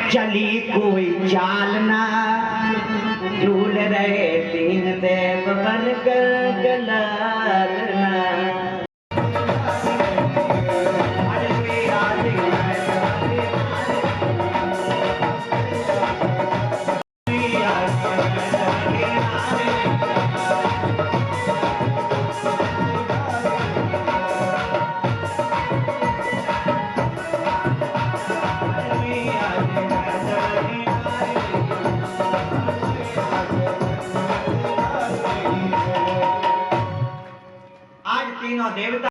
चली कोई चाल ना, झूल रहे तीन देव बनकर गलालना। तीनों देवता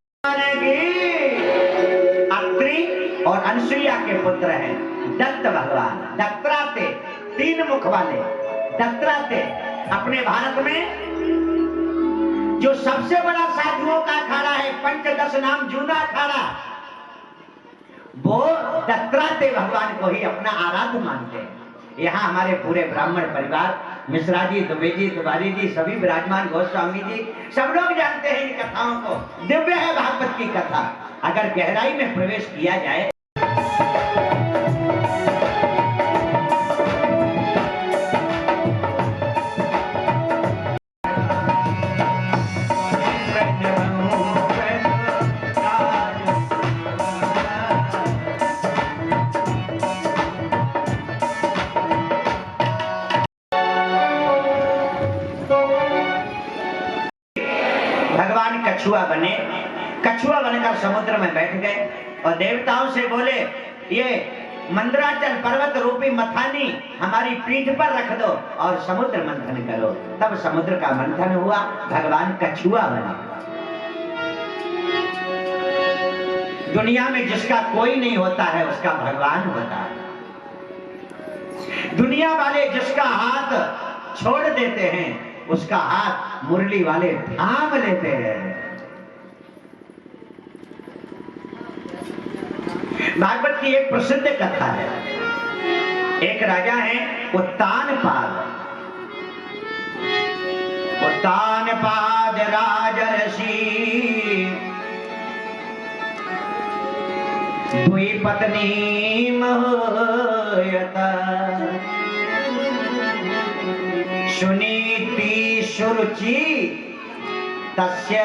अत्रि और अनसुईया के पुत्र हैं दत्त भगवान। दत्तात्रेय, तीन मुख वाले दत्तात्रेय। अपने भारत में जो सबसे बड़ा साधुओं का अखाड़ा है, पंचदश नाम जूना अखाड़ा, वो दत्तात्रेय भगवान को ही अपना आराध्य मानते हैं। यहाँ हमारे पूरे ब्राह्मण परिवार, मिश्रा जी, दुबे जी, तिवारी जी, सभी विराजमान, गोस्वामी जी, सब लोग जानते हैं इन कथाओं को। दिव्य है भागवत की कथा, अगर गहराई में प्रवेश किया जाए। भगवान कछुआ बने, कछुआ बनकर समुद्र में बैठ गए और देवताओं से बोले, ये मंदराचल पर्वत रूपी मथानी हमारी पीठ पर रख दो और समुद्र मंथन करो। तब समुद्र का मंथन हुआ, भगवान कछुआ बने। दुनिया में जिसका कोई नहीं होता है उसका भगवान होता है। दुनिया वाले जिसका हाथ छोड़ देते हैं उसका हाथ मुरली वाले थाम लेते हैं। भागवत की एक प्रसिद्ध कथा है। एक राजा है उत्तानपाद। उत्तानपाद राजर्षि दुई पत्नी मोहयता, सुनीति सुरुचि तस्य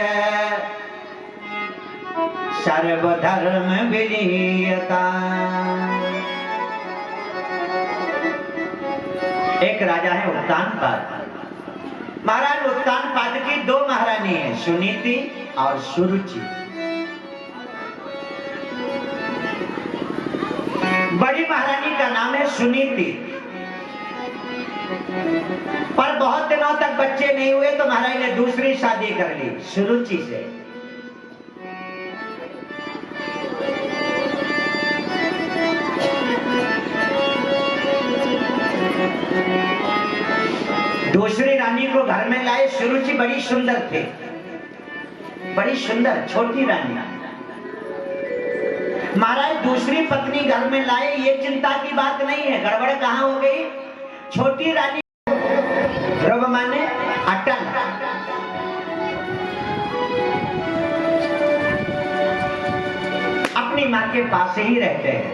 सर्वधर्म विलीयता। एक राजा है उत्तानपाद। महाराज उत्तानपाद की दो महारानी है, सुनीति और सुरुचि। बड़ी महारानी का नाम है सुनीति। पर बहुत दिनों तक बच्चे नहीं हुए तो महाराज ने दूसरी शादी कर ली सुरुचि से। दूसरी रानी को घर में लाए। सुरुचि बड़ी सुंदर थी, बड़ी सुंदर छोटी रानी। महाराज दूसरी पत्नी घर में लाए, ये चिंता की बात नहीं है, गड़बड़ कहां हो गई। छोटी रानी ध्रुव माने अटल। अपनी मां के पास ही रहते हैं।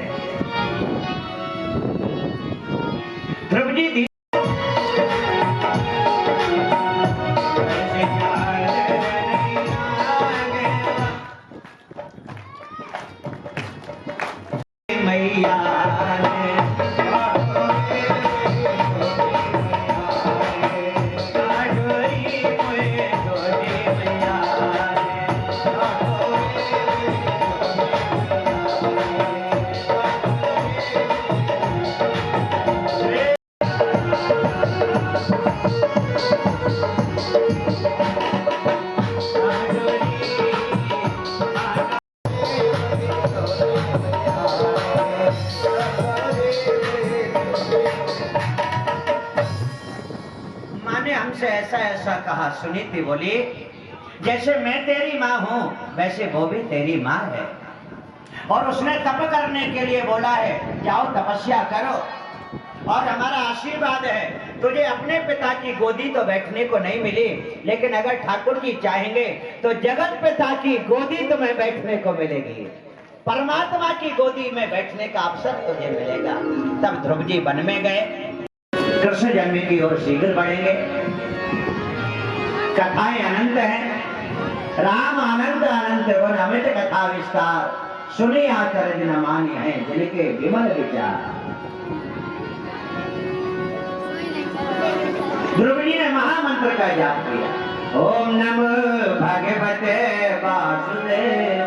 ध्रुव जी हमसे ऐसा ऐसा कहा। सुनीति बोली, जैसे मैं तेरी माँ हूँ वैसे वो भी तेरी माँ है, और उसने तप करने के लिए बोला है, जाओ तपस्या करो, और हमारा आशीर्वाद है तुझे अपने पिता की गोदी तो बैठने को नहीं मिली, लेकिन अगर ठाकुर जी चाहेंगे तो जगत पिता की गोदी तुम्हें बैठने को मिलेगी, परमात्मा की गोदी में बैठने का अवसर तुझे मिलेगा। तब ध्रुव जी वन में गए, कृष्ण जन्म की ओर शीघ्र बढ़ेंगे। कथाएं अनंत हैं, राम अनंत अनंत और अमित कथा विस्तार, सुनी आचरण न मान्य है जिनके विमल विचार। ध्रुव जी ने महामंत्र का जाप किया, ओम नमो भगवते वासुदेव।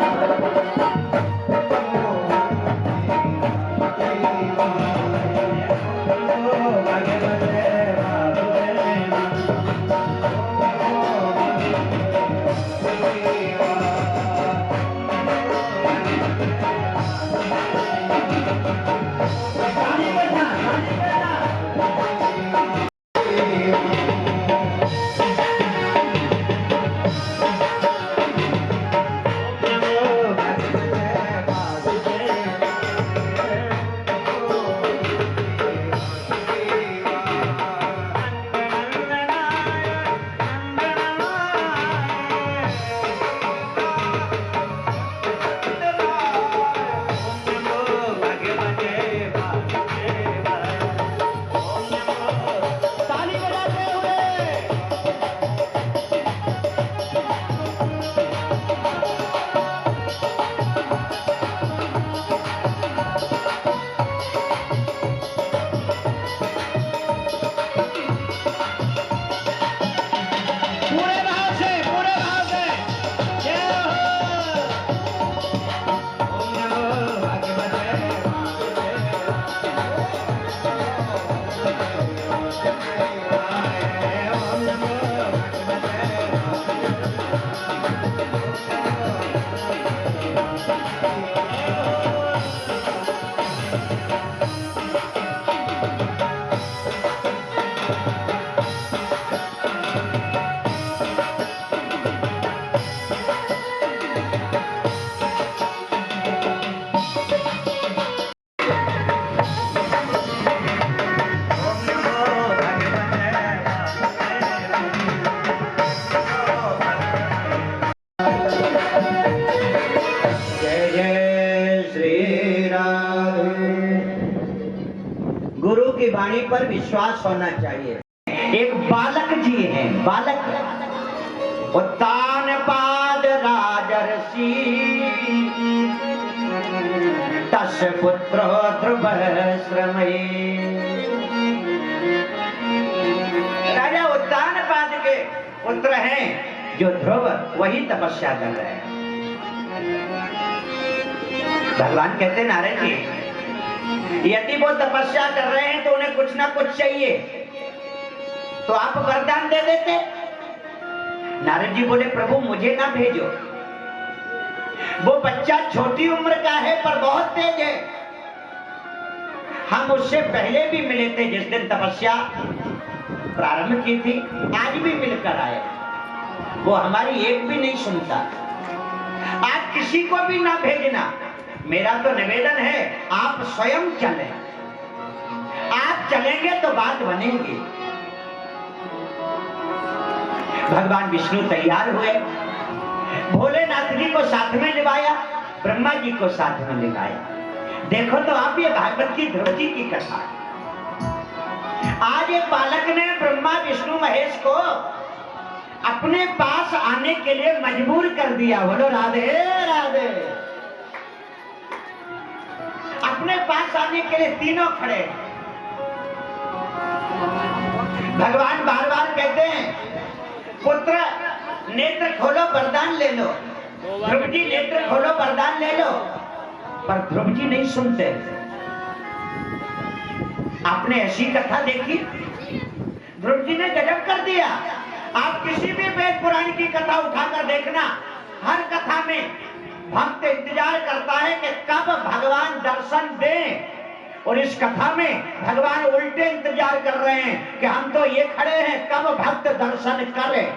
वाणी पर विश्वास होना चाहिए। एक बालक जी हैं, बालक, उत्तान पाद राजर्षि तस पुत्र ध्रुव श्रमये। राजा उत्तान पाद के पुत्र हैं जो ध्रुव, वही तपस्या कर रहे हैं। भगवान कहते नारद जी, यदि वो तपस्या कर रहे हैं तो उन्हें कुछ ना कुछ चाहिए, तो आप वरदान दे देते। नारद जी बोले, प्रभु मुझे ना भेजो, वो बच्चा छोटी उम्र का है पर बहुत तेज है। हम उससे पहले भी मिले थे जिस दिन तपस्या प्रारंभ की थी, आज भी मिलकर आए, वो हमारी एक भी नहीं सुनता। आप किसी को भी ना भेजना, मेरा तो निवेदन है आप स्वयं चलें। आप चलेंगे तो बात बनेगी। भगवान विष्णु तैयार हुए, भोलेनाथ जी को साथ में लिवाया, ब्रह्मा जी को साथ में लिवाया। देखो तो आप ये भागवत की ध्रुव जी की कथा। आज एक बालक ने ब्रह्मा विष्णु महेश को अपने पास आने के लिए मजबूर कर दिया। बोलो राधे राधे। अपने पास आने के लिए तीनों खड़े। भगवान बार बार कहते हैं, पुत्र नेत्र खोलो वरदान ले लो, ध्रुव जी नेत्र खोलो वरदान ले लो, पर ध्रुव जी नहीं सुनते। आपने ऐसी कथा देखी? ध्रुव जी ने गजब कर दिया। आप किसी भी वेद पुराण की कथा उठाकर देखना, हर कथा में भक्त इंतजार करता है कि कब भगवान दर्शन दें, और इस कथा में भगवान उल्टे इंतजार कर रहे हैं कि हम तो ये खड़े हैं कब भक्त दर्शन करें।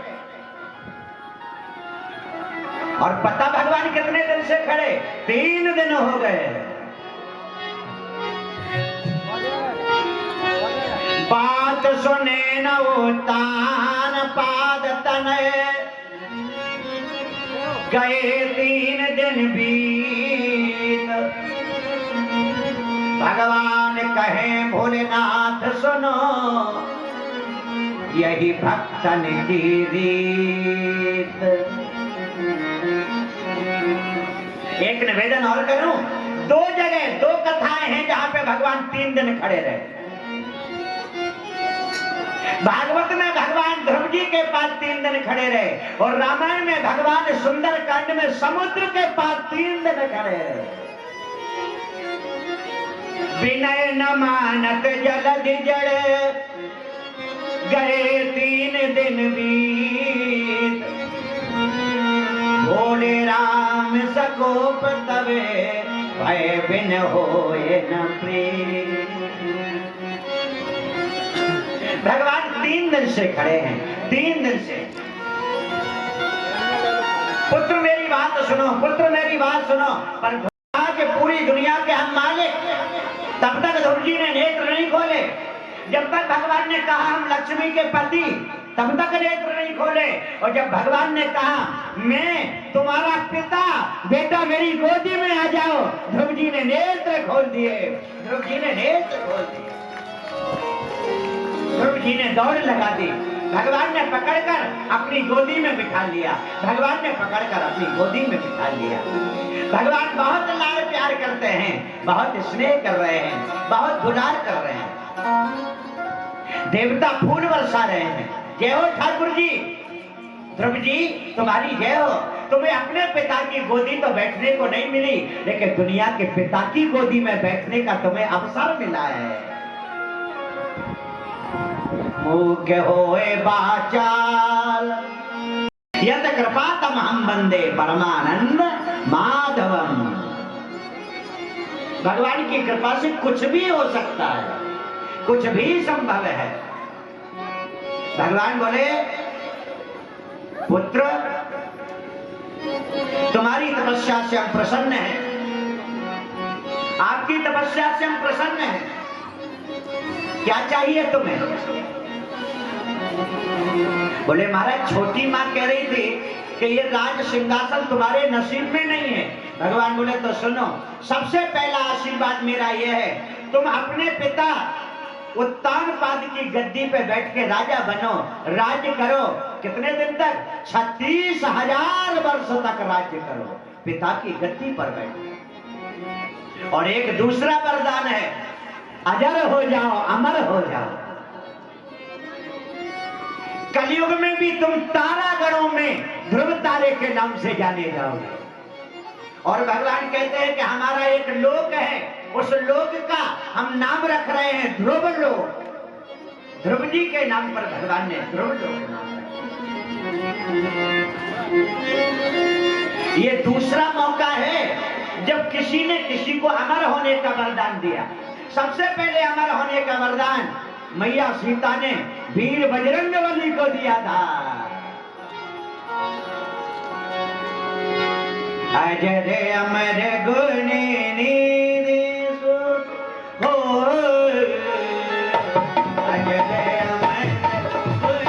और पता भगवान कितने दिन से खड़े? 3 दिन हो गए। बात सुने न उतान पाद तनय, गए 3 दिन बीत। भगवान कहे भोलेनाथ सुनो, यही भक्तन की रीत। एक निवेदन और करूं, 2 जगह 2 कथाएं हैं जहां पे भगवान 3 दिन खड़े रहे। भागवत में भगवान ध्रुव जी के पास 3 दिन खड़े रहे, और रामायण में भगवान सुंदर कांड में समुद्र के पास 3 दिन खड़े रहे। विनय न मानत जलधि जड़, गए 3 दिन बीत। भोले राम सकोप तवे, भय बिन होए न प्रीत। भगवान 3 दिन से खड़े हैं, 3 दिन से। पुत्र मेरी बात सुनो, पुत्र मेरी बात सुनो। पर आज पूरी दुनिया के हम मालिक, तब तक ध्रुव जी ने नेत्र नहीं खोले। जब तक भगवान ने कहा हम लक्ष्मी के पति, तब तक नेत्र नहीं खोले। और जब भगवान ने कहा मैं तुम्हारा पिता, बेटा मेरी गोदी में आ जाओ, ध्रुव जी ने नेत्र खोल दिए। ध्रुव जी ने नेत्र खोल दिए। ध्रुव जी ने दौड़ लगा दी। भगवान ने पकड़कर अपनी गोदी में बिठा लिया। भगवान ने पकड़कर अपनी गोदी में बिठा लिया। भगवान बहुत लाड प्यार करते हैं, बहुत स्नेह कर रहे हैं, बहुत दुलार कर रहे हैं। देवता फूल बरसा रहे हैं। जय हो ठाकुर जी। ध्रुव जी तुम्हारी जय हो। तुम्हें अपने पिता की गोदी तो बैठने को नहीं मिली, लेकिन दुनिया के पिता की गोदी में बैठने का तुम्हें अवसर मिला है। मुख्य होए बाचाल, यत कृपा तम हम बंदे परमानंद माधवम। भगवान की कृपा से कुछ भी हो सकता है, कुछ भी संभव है। भगवान बोले पुत्र तुम्हारी तपस्या से हम प्रसन्न हैं, आपकी तपस्या से हम प्रसन्न हैं। क्या चाहिए तुम्हें? बोले महाराज छोटी माँ कह रही थी कि ये राज सिंहासन तुम्हारे नसीब में नहीं है। भगवान बोले तो सुनो, सबसे पहला आशीर्वाद मेरा यह है, तुम अपने पिता उत्तानपाद की गद्दी पे बैठ के राजा बनो, राज्य करो। कितने दिन तक? 36,000 वर्ष तक राज्य करो, पिता की गद्दी पर बैठो। और एक दूसरा वरदान है, अजर हो जाओ, अमर हो जाओ। कलयुग में भी तुम तारागणों में ध्रुव तारे के नाम से जाने जाओगे। और भगवान कहते हैं कि हमारा एक लोक है, उस लोक का हम नाम रख रहे हैं ध्रुव लोक। ध्रुव जी के नाम पर भगवान ने ध्रुव लोक नाम रखा। ये दूसरा मौका है जब किसी ने किसी को अमर होने का वरदान दिया। सबसे पहले अमर होने का वरदान मैया सीता ने वीर बजरंगबली को दिया था। अजर अमर गुण निधि हो, अजर अमर गुण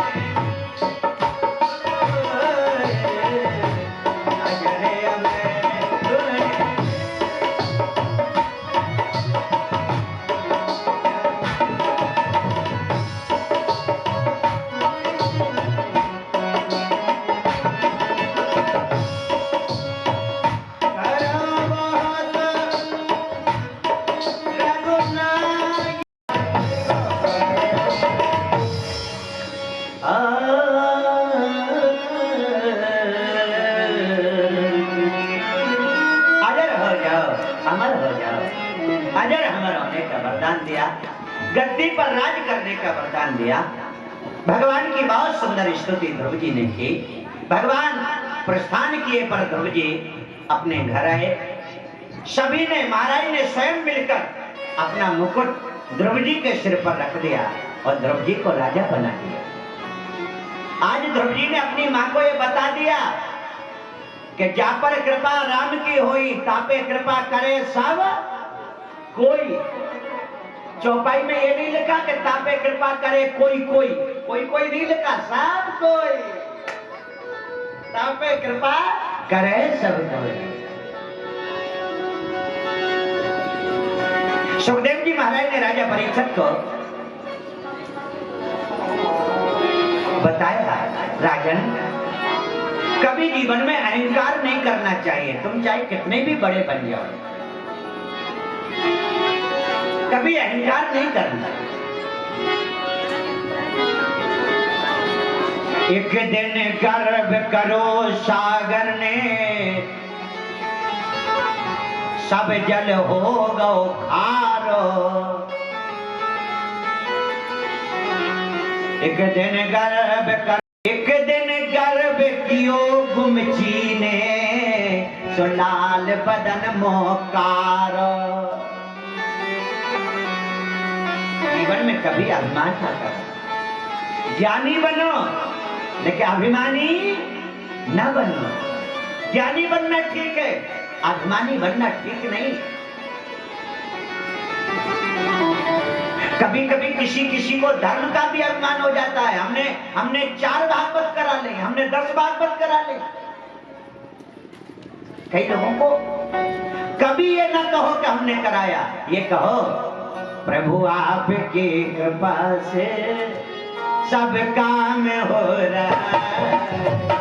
गद्दी पर राज करने का वरदान दिया। भगवान की बहुत सुंदर स्तुति ध्रुव जी ने की। भगवान प्रस्थान किए पर ध्रुव जी अपने घर आए। सभी ने, महाराज ने स्वयं मिलकर अपना मुकुट ध्रुव जी के सिर पर रख दिया और ध्रुव जी को राजा बना दिया। आज ध्रुव जी ने अपनी मां को यह बता दिया कि जा पर कृपा राम की होई, तापे कृपा करे सब कोई। चौपाई में ये नहीं लिखा कि तापे कृपा करे कोई कोई, कोई कोई नहीं लिखा, सब कोई। तापे कृपा करे सब कोई। सुखदेव जी महाराज ने राजा परीक्षित को बताया, राजन कभी जीवन में अहंकार नहीं करना चाहिए। तुम चाहे कितने भी बड़े बन जाओ, कभी अहंकार नहीं करना। एक दिन गर्व करो सागर ने, सब जल हो गो खारो। एक दिन गर्व कर, एक दिन गर्व कियो गुमची ने, सो लाल बदन मोकारो। जीवन में कभी अभिमान ना करो। ज्ञानी बनो लेकिन अभिमानी न बनो। ज्ञानी बनना ठीक है, अभिमानी बनना ठीक नहीं। कभी कभी किसी किसी को धर्म का भी अभिमान हो जाता है। हमने 4 भागवत करा ले, हमने 10 भागवत करा ले। कई लोगों को कभी ये ना कहो कि हमने कराया, ये कहो प्रभु आपकी कृपा से सब काम हो रहा है।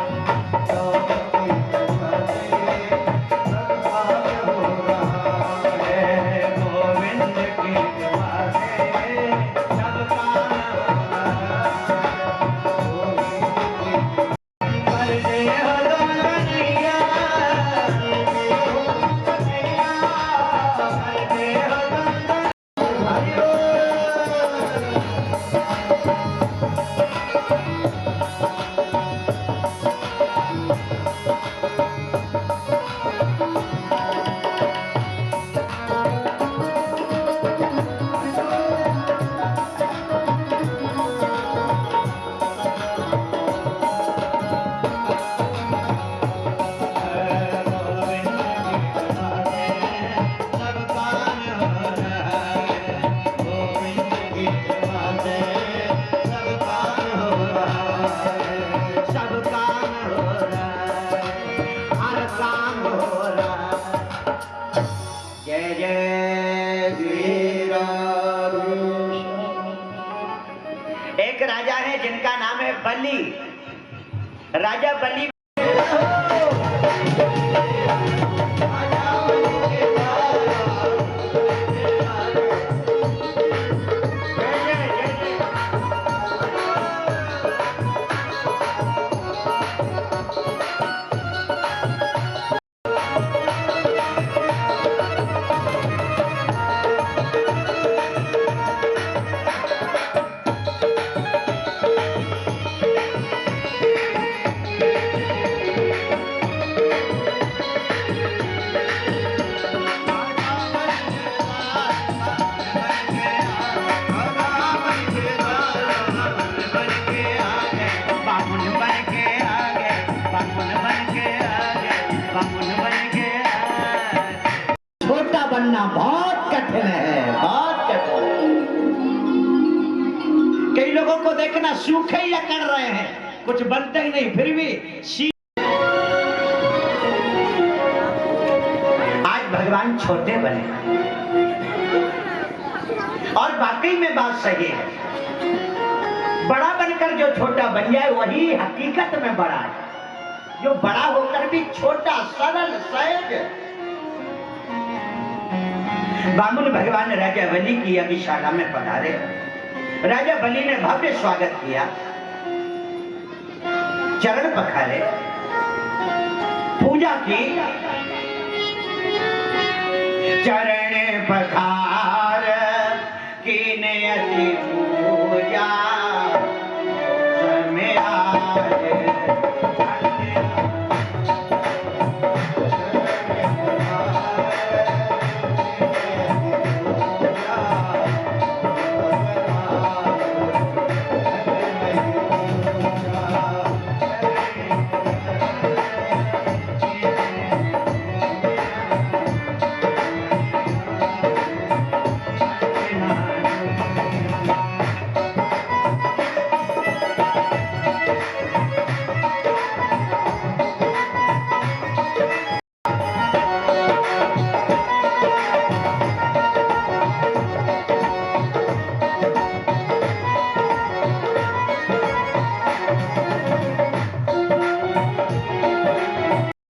जिनका नाम है बलि। राजा बलि बनना बहुत कठिन है, बहुत कठिन। कई लोगों को देखना सूखे या कर रहे हैं, कुछ बनते ही नहीं, फिर भी आज भगवान छोटे बने और वाकई में बात सही है। बड़ा बनकर जो छोटा बन जाए वही हकीकत में बड़ा है। जो बड़ा होकर भी छोटा, सरल, सहज। बामुन भगवान राजा बलि की यज्ञशाला में पधारे। राजा बलि ने भव्य स्वागत किया, चरण पखारे, पूजा की। चरण पखार कीने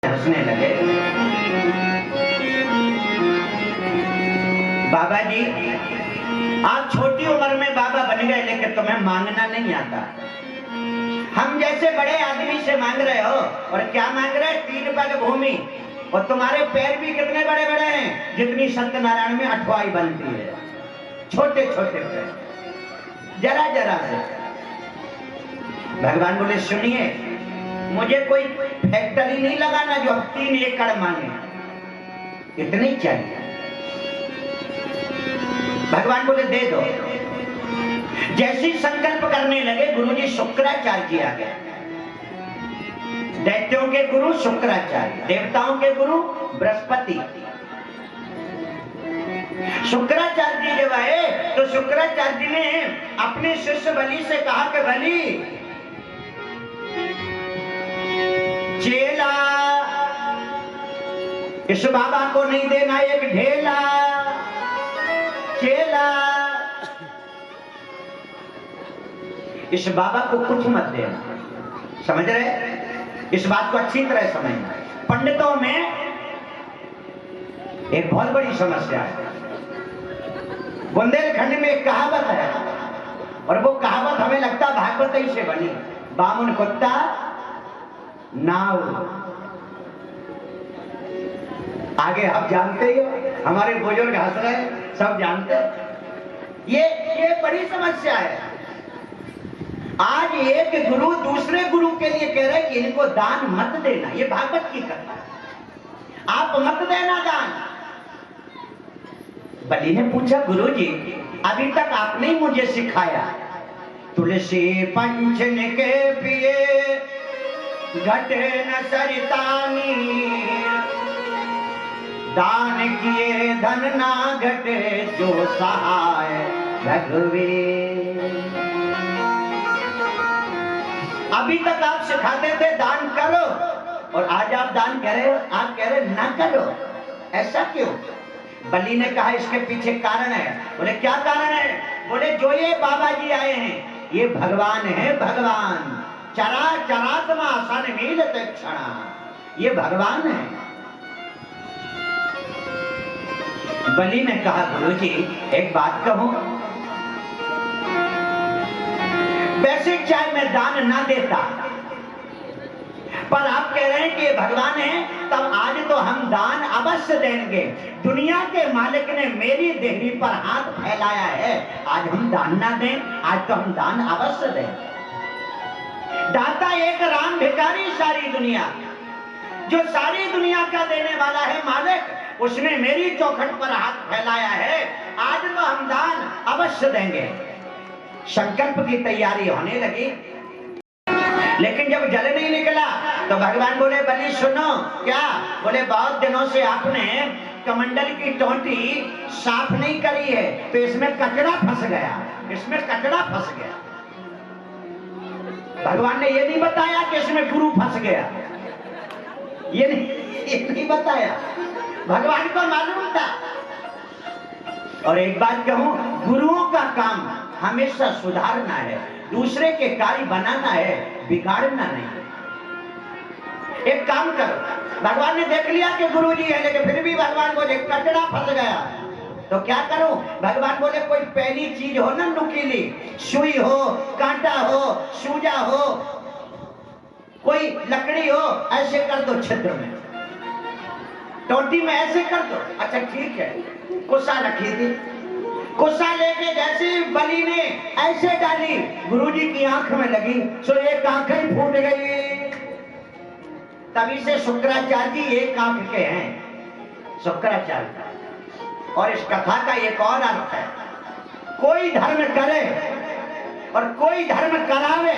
हंसने लगे। बाबा जी, आप छोटी उम्र में बाबा बन गए, लेकिन तुम्हें मांगना नहीं आता। हम जैसे बड़े आदमी से मांग रहे हो, और क्या मांग रहे? 3 पग भूमि, और तुम्हारे पैर भी कितने बड़े बड़े हैं, जितनी सत्यनारायण में अठवाई बनती है। छोटे छोटे पैर, जरा जरा से। भगवान बोले सुनिए, मुझे कोई फैक्ट्री नहीं लगाना जो हम 3 एकड़ मांगे, इतनी चाहिए। भगवान बोले दे दो। जैसी संकल्प करने लगे, गुरुजी शुक्राचार्य जी आ गए। दैत्यों के गुरु शुक्राचार्य, देवताओं के गुरु बृहस्पति। शुक्राचार्य जी जब आए तो शुक्राचार्य जी ने अपने शिष्य बलि से कहा कि बलि, चेला इस बाबा को नहीं देना एक ढेला, चेला इस बाबा को कुछ मत देना। समझ रहे? इस बात को अच्छी तरह समझना। पंडितों में एक बहुत बड़ी समस्या है। बुंदेलखंड में एक कहावत है, और वो कहावत हमें लगता भागवत ही से बनी। बामुन कुत्ता नाव। आगे आप जानते ही हो, हमारे बुजुर्ग हंस रहे, सब जानते हैं। ये बड़ी समस्या है। आज एक गुरु दूसरे गुरु के लिए कह रहे कि इनको दान मत देना। ये भागवत की कथा है, आप मत देना दान। बलि ने पूछा, गुरुजी अभी तक आपने ही मुझे सिखाया, तुलसी पंचन के पिए घटे न सरितानी, दान किए धन ना घटे जो सहाय रघुवीर। अभी तक आप सिखाते थे दान करो, और आज आप दान कह रहे हो, आप कह रहे ना करो। ऐसा क्यों? बलि ने कहा इसके पीछे कारण है। बोले क्या कारण है? बोले जो ये बाबा जी आए हैं, ये भगवान है, भगवान। चरा चरात्मा सन मिलते क्षणा, ये भगवान है। बलि ने कहा, गुरुजी एक बात कहूं, वैसे चाहे मैं दान ना देता, पर आप कह रहे हैं कि ये भगवान है, तब आज तो हम दान अवश्य देंगे। दुनिया के मालिक ने मेरी देहरी पर हाथ फैलाया है, आज हम दान ना दें? आज तो हम दान अवश्य दें। दाता एक राम, भिखारी सारी दुनिया। जो सारी दुनिया का देने वाला है मालिक, उसने मेरी चौखट पर हाथ फैलाया है, आज तो हम दान अवश्य देंगे। संकल्प की तैयारी होने लगी, लेकिन जब जल नहीं निकला तो भगवान बोले, बलि सुनो। क्या? बोले बहुत दिनों से आपने कमंडल की टोटी साफ नहीं करी है, तो इसमें कचरा फंस गया, इसमें कचरा फंस गया। भगवान ने ये नहीं बताया कि इसमें गुरु फंस गया, ये नहीं बताया, भगवान को मालूम था। और एक बात कहूं, गुरुओं का काम हमेशा सुधारना है, दूसरे के कार्य बनाना है, बिगाड़ना नहीं। एक काम करो, भगवान ने देख लिया कि गुरुजी है, लेकिन फिर भी भगवान बोले कचरा फंस गया, तो क्या करो? भगवान बोले कोई पहली चीज हो ना नुकीली, सुई हो, कांटा हो, सूजा हो, कोई लकड़ी हो, ऐसे कर दो छिद्र में, टोटी में ऐसे कर दो। अच्छा ठीक है, कुसा रखी थी, गुस्सा लेके जैसे बलि ने ऐसे डाली, गुरुजी की आंख में लगी, सो एक आंख ही फूट गई। तभी से शुक्राचार्य जी एक आंख के हैं, शुक्राचार्य। और इस कथा का एक और अर्थ है, कोई धर्म करे और कोई धर्म करावे,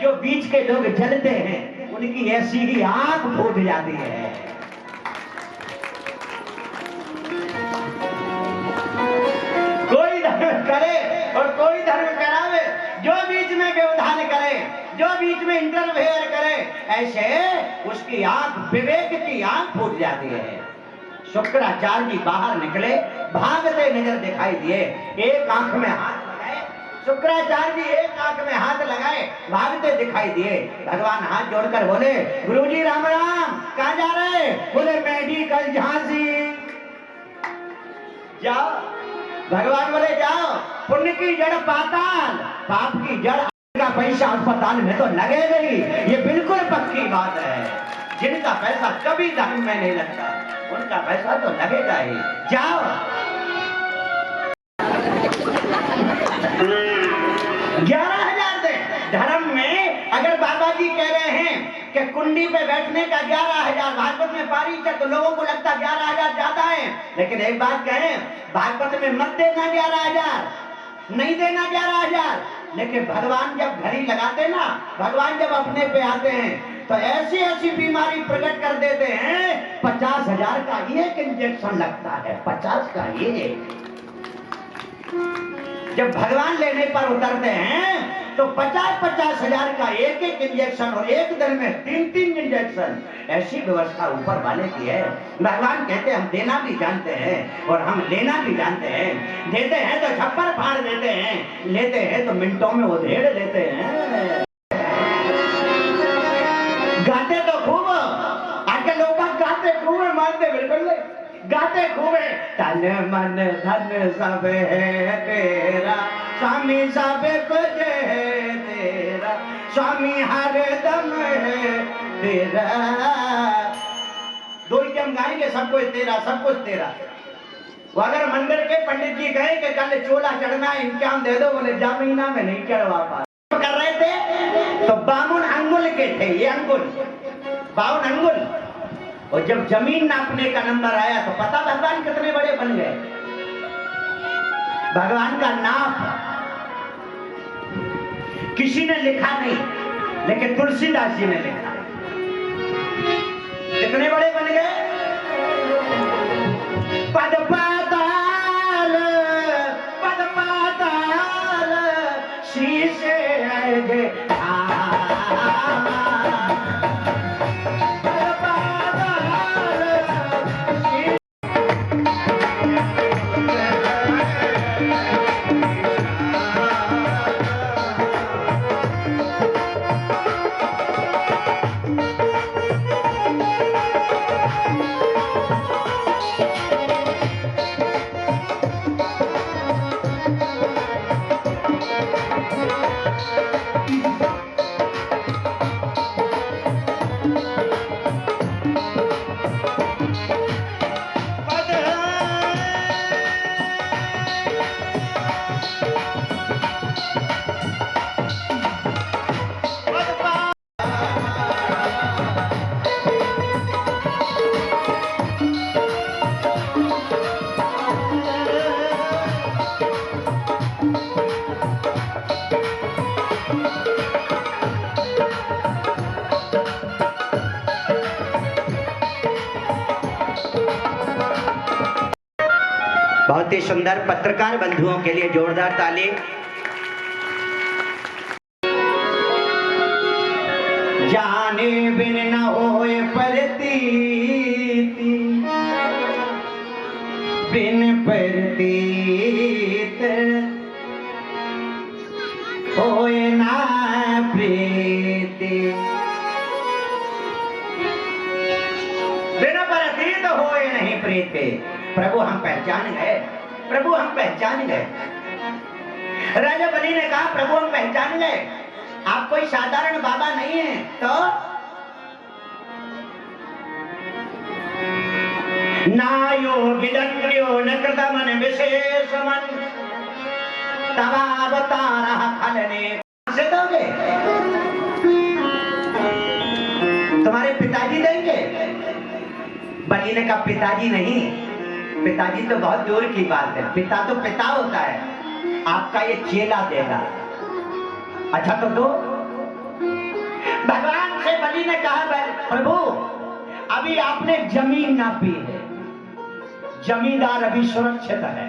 जो बीच के लोग जलते हैं उनकी ऐसी ही आंख फूट जाती है। कोई धर्म करे और कोई धर्म करावे, जो बीच में व्यवधान करे, जो बीच में इंटरफेयर करे, ऐसे उसकी आंख, विवेक की आंख फूट जाती है। शुक्राचार्य जी बाहर निकले, भागते नजर दिखाई दिए, एक आंख में हाथ लगाए। शुक्राचार्य जी एक आंख में हाथ लगाए, भागते दिखाई दिए। भगवान हाथ जोड़कर बोले, गुरुजी राम राम, कहाँ जा रहे? बोले मेडिकल झांसी। जाओ। भगवान बोले जाओ, पुण्य की जड़ पाताल, पाप की जड़ का पैसा अस्पताल में तो लगेगा ही, ये बिल्कुल पक्की बात है। जिनका पैसा कभी धर्म में नहीं लगता, उनका पैसा तो लगेगा ही। जाओ। 11,000 दे। धर्म में अगर बाबा जी कह रहे हैं कि कुंडी पे बैठने का 11,000, भागवत में पारी है, तो लोगों को लगता 11,000 ज्यादा है। लेकिन एक बात कहें, भागवत में मत देना 11,000, नहीं देना 11,000। लेकिन भगवान जब घड़ी लगाते ना, भगवान जब अपने पे आते हैं तो ऐसी ऐसी बीमारी प्रकट कर देते हैं, 50,000 का एक इंजेक्शन लगता है, 50 का एक। जब भगवान लेने पर उतरते हैं तो 50,000 का एक एक इंजेक्शन, और एक दिन में 3 इंजेक्शन। ऐसी व्यवस्था ऊपर वाले की है। भगवान कहते हैं हम देना भी जानते हैं और हम लेना भी जानते हैं। देते हैं तो छप्पर फाड़ देते हैं, लेते हैं तो मिनटों में उधेड़ लेते हैं। गाते तो खूब, आजकल लोग गाते खूब है, मानते बिल्कुल नहीं। गाते खूब है, तन मन धन सब है तेरा, स्वामी सब कुछ है तेरा, स्वामी हर दम है तेरा। दो ही हम गाएंगे, सब कुछ तेरा, सब कुछ तेरा। वो अगर मंदिर के पंडित जी गए कि कल चोला चढ़ना है, इम्तिहान दे दो, बोले जा महीना में नहीं चढ़वा पा कर रहे थे तो 52 अंगुल के थे, ये अंगुल 52 अंगुल। और जब जमीन नापने का नंबर आया तो पता भगवान कितने बड़े बन गए। भगवान का नाप किसी ने लिखा नहीं, लेकिन तुलसीदास जी ने लिखा। कितने बड़े बन गए? पद पाताल, पद पाताल शीश है। बहुत ही सुंदर। पत्रकार बंधुओं के लिए जोरदार ताली। जाने बिन न होए प्रतीति, बिन प्रतीत होए ना प्रीति, बिन प्रतीत होए नहीं प्रीति। प्रभु हम पहचान गए, प्रभु हम पहचान गए। राजा बलि ने कहा प्रभु हम पहचान गए, आप कोई साधारण बाबा नहीं है। तो ना योगी दंड्यो न कृतमन विशेष मन, तब अवतार खलने से दोगे? तुम्हारे पिताजी देंगे? बलि ने कहा पिताजी नहीं, पिताजी तो बहुत दूर की बात है, पिता तो पिता होता है, आपका ये चेला देगा। अच्छा तो दो। भगवान से बलि ने कहा प्रभु अभी आपने जमीन नापी है, जमींदार अभी सुरक्षित है,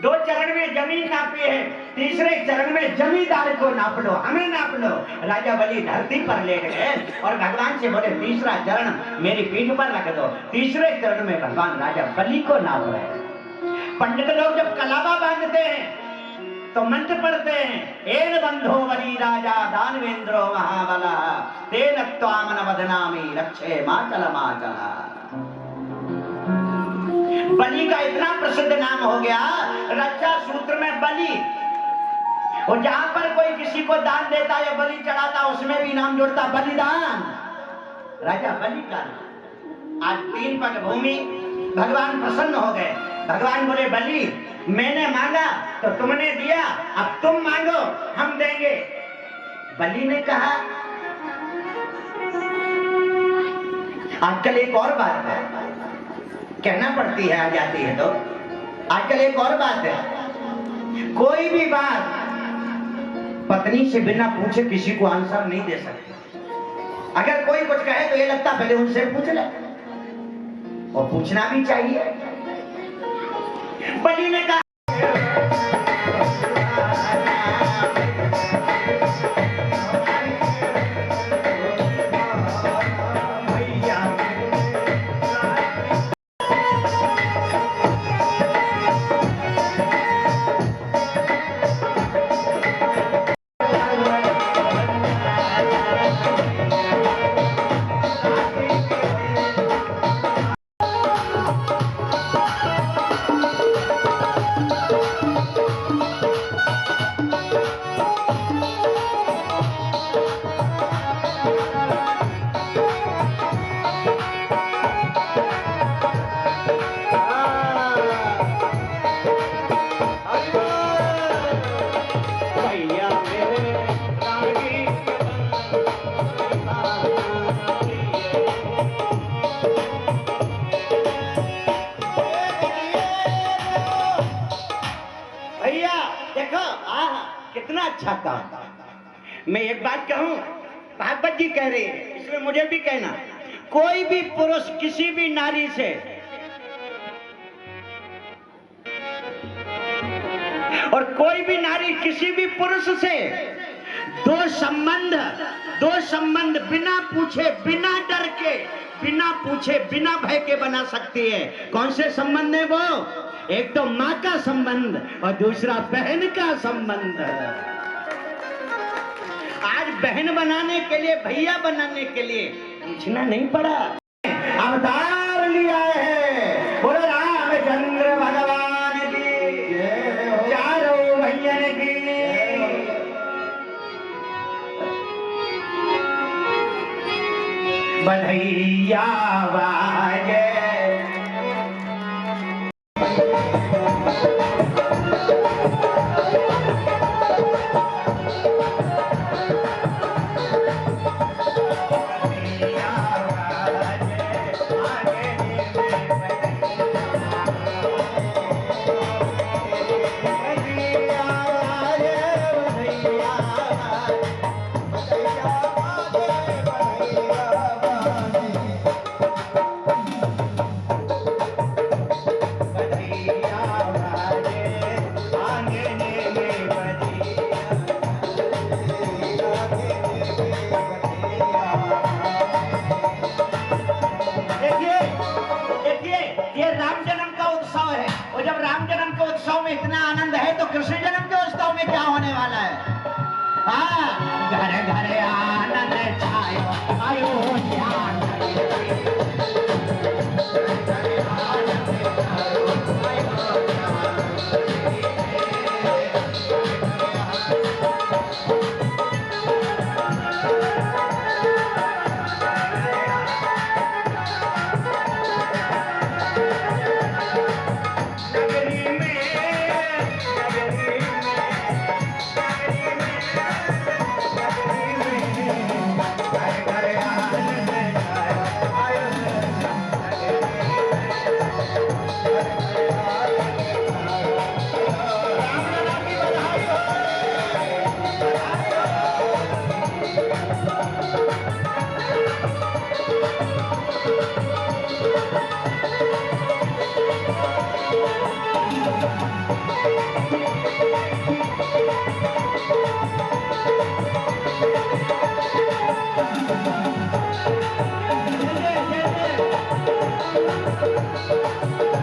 2 चरण में जमीन नापी है, तीसरे चरण में जमींदार को नाप लो, हमें नाप लो। राजा बलि धरती पर लेट गए और भगवान से बोले तीसरा चरण मेरी पीठ पर रख दो। तीसरे चरण में भगवान राजा बलि को नाप रहे। पंडित लोग जब कलावा बांधते हैं तो मंत्र पढ़ते हैं, एन बंधो बलि राजा दानवेंद्रो महाबला तेन त्वामन वदनामि रक्षे माचल माचला। बलि का इतना प्रसिद्ध नाम हो गया, रक्षा सूत्र में बलि, और जहां पर कोई किसी को दान देता या बलि चढ़ाता उसमें भी नाम जुड़ता बलिदान, राजा बलि का नाम। आज 3 पग भूमि भगवान प्रसन्न हो गए। भगवान बोले बलि मैंने मांगा तो तुमने दिया, अब तुम मांगो हम देंगे। बलि ने कहा आजकल एक और बात है, कहना पड़ती है आ जाती है तो, आजकल एक और बात है, कोई भी बात पत्नी से बिना पूछे किसी को आंसर नहीं दे सकते। अगर कोई कुछ कहे तो ये लगता पहले उनसे पूछ ले, और पूछना भी चाहिए। बलि ने कहा कितना अच्छा काम। मैं एक बात कहूं, भागवत जी कह रहे हैं, इसमें मुझे भी कहना, कोई भी पुरुष किसी भी नारी से और कोई भी नारी किसी भी पुरुष से दो संबंध बिना पूछे, बिना डर के, बिना पूछे, बिना भय के बना सकती है। कौन से संबंध है वो? एक तो माँ का संबंध और दूसरा बहन का संबंध। आज बहन बनाने के लिए, भैया बनाने के लिए पूछना नहीं पड़ा, अवतार लिया है। बोलो रामचंद्र भगवान की, चारों भैयन की। बधैया बाजे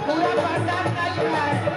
पूरा पंडाल नाच रहा है।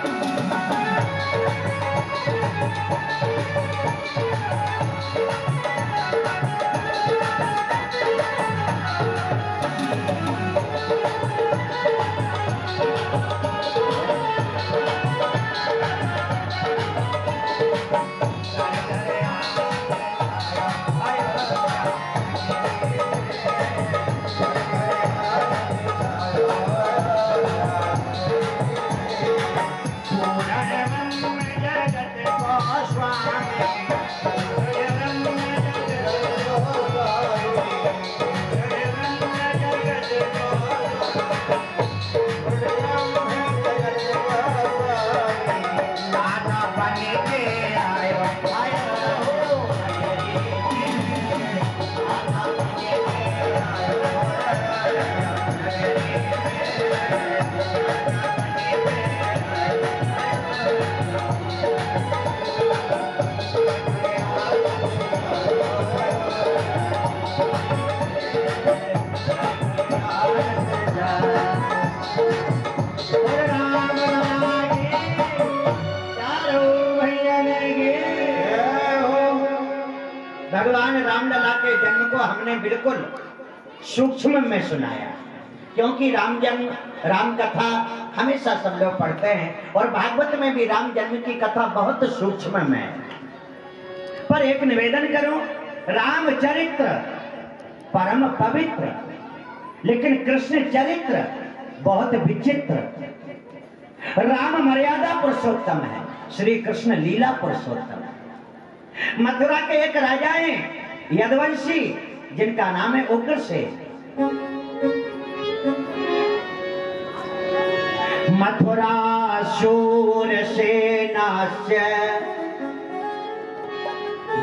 भगवान रामलला के जन्म को हमने बिल्कुल सूक्ष्म में सुनाया, क्योंकि राम जन्म, राम कथा हमेशा सब लोग पढ़ते हैं और भागवत में भी राम जन्म की कथा बहुत सूक्ष्म में है। पर एक निवेदन करूं, रामचरित्र परम पवित्र, लेकिन कृष्ण चरित्र बहुत विचित्र। राम मर्यादा पुरुषोत्तम है, श्री कृष्ण लीला पुरुषोत्तम है। मथुरा के एक राजा हैं यदुवंशी, जिनका नाम है उग्रसेन। मथुरा शूरसेनास्य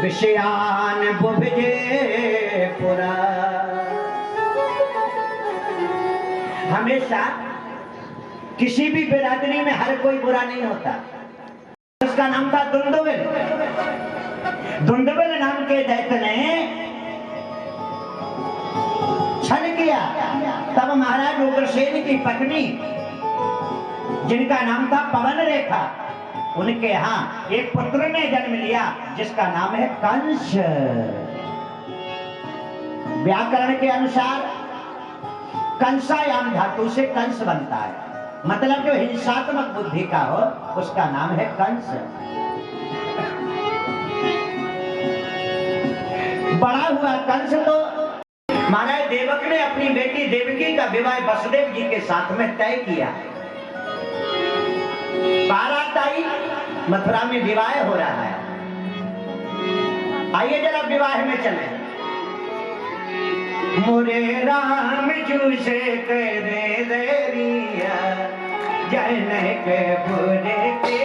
विषयान बुभजे पुरा। हमेशा किसी भी बिरादरी में हर कोई बुरा नहीं होता। उसका नाम था दुंदुभिल। दुंदुभिल नाम के दैत्य ने छल किया। तब महाराज उग्रसेन की पत्नी, जिनका नाम था पवन रेखा, उनके यहाँ एक पुत्र ने जन्म लिया जिसका नाम है कंस। व्याकरण के अनुसार कंसायाम धातु से कंस बनता है, मतलब जो हिंसात्मक बुद्धि का हो उसका नाम है कंस। बड़ा हुआ कंस तो महाराज देवक ने अपनी बेटी देवकी का विवाह वसुदेव जी के साथ में तय किया। बारात आई, मथुरा में विवाह हो रहा है। आइए जरा विवाह में चले। मोरे राम जू से करे देरिया जन के बुरे के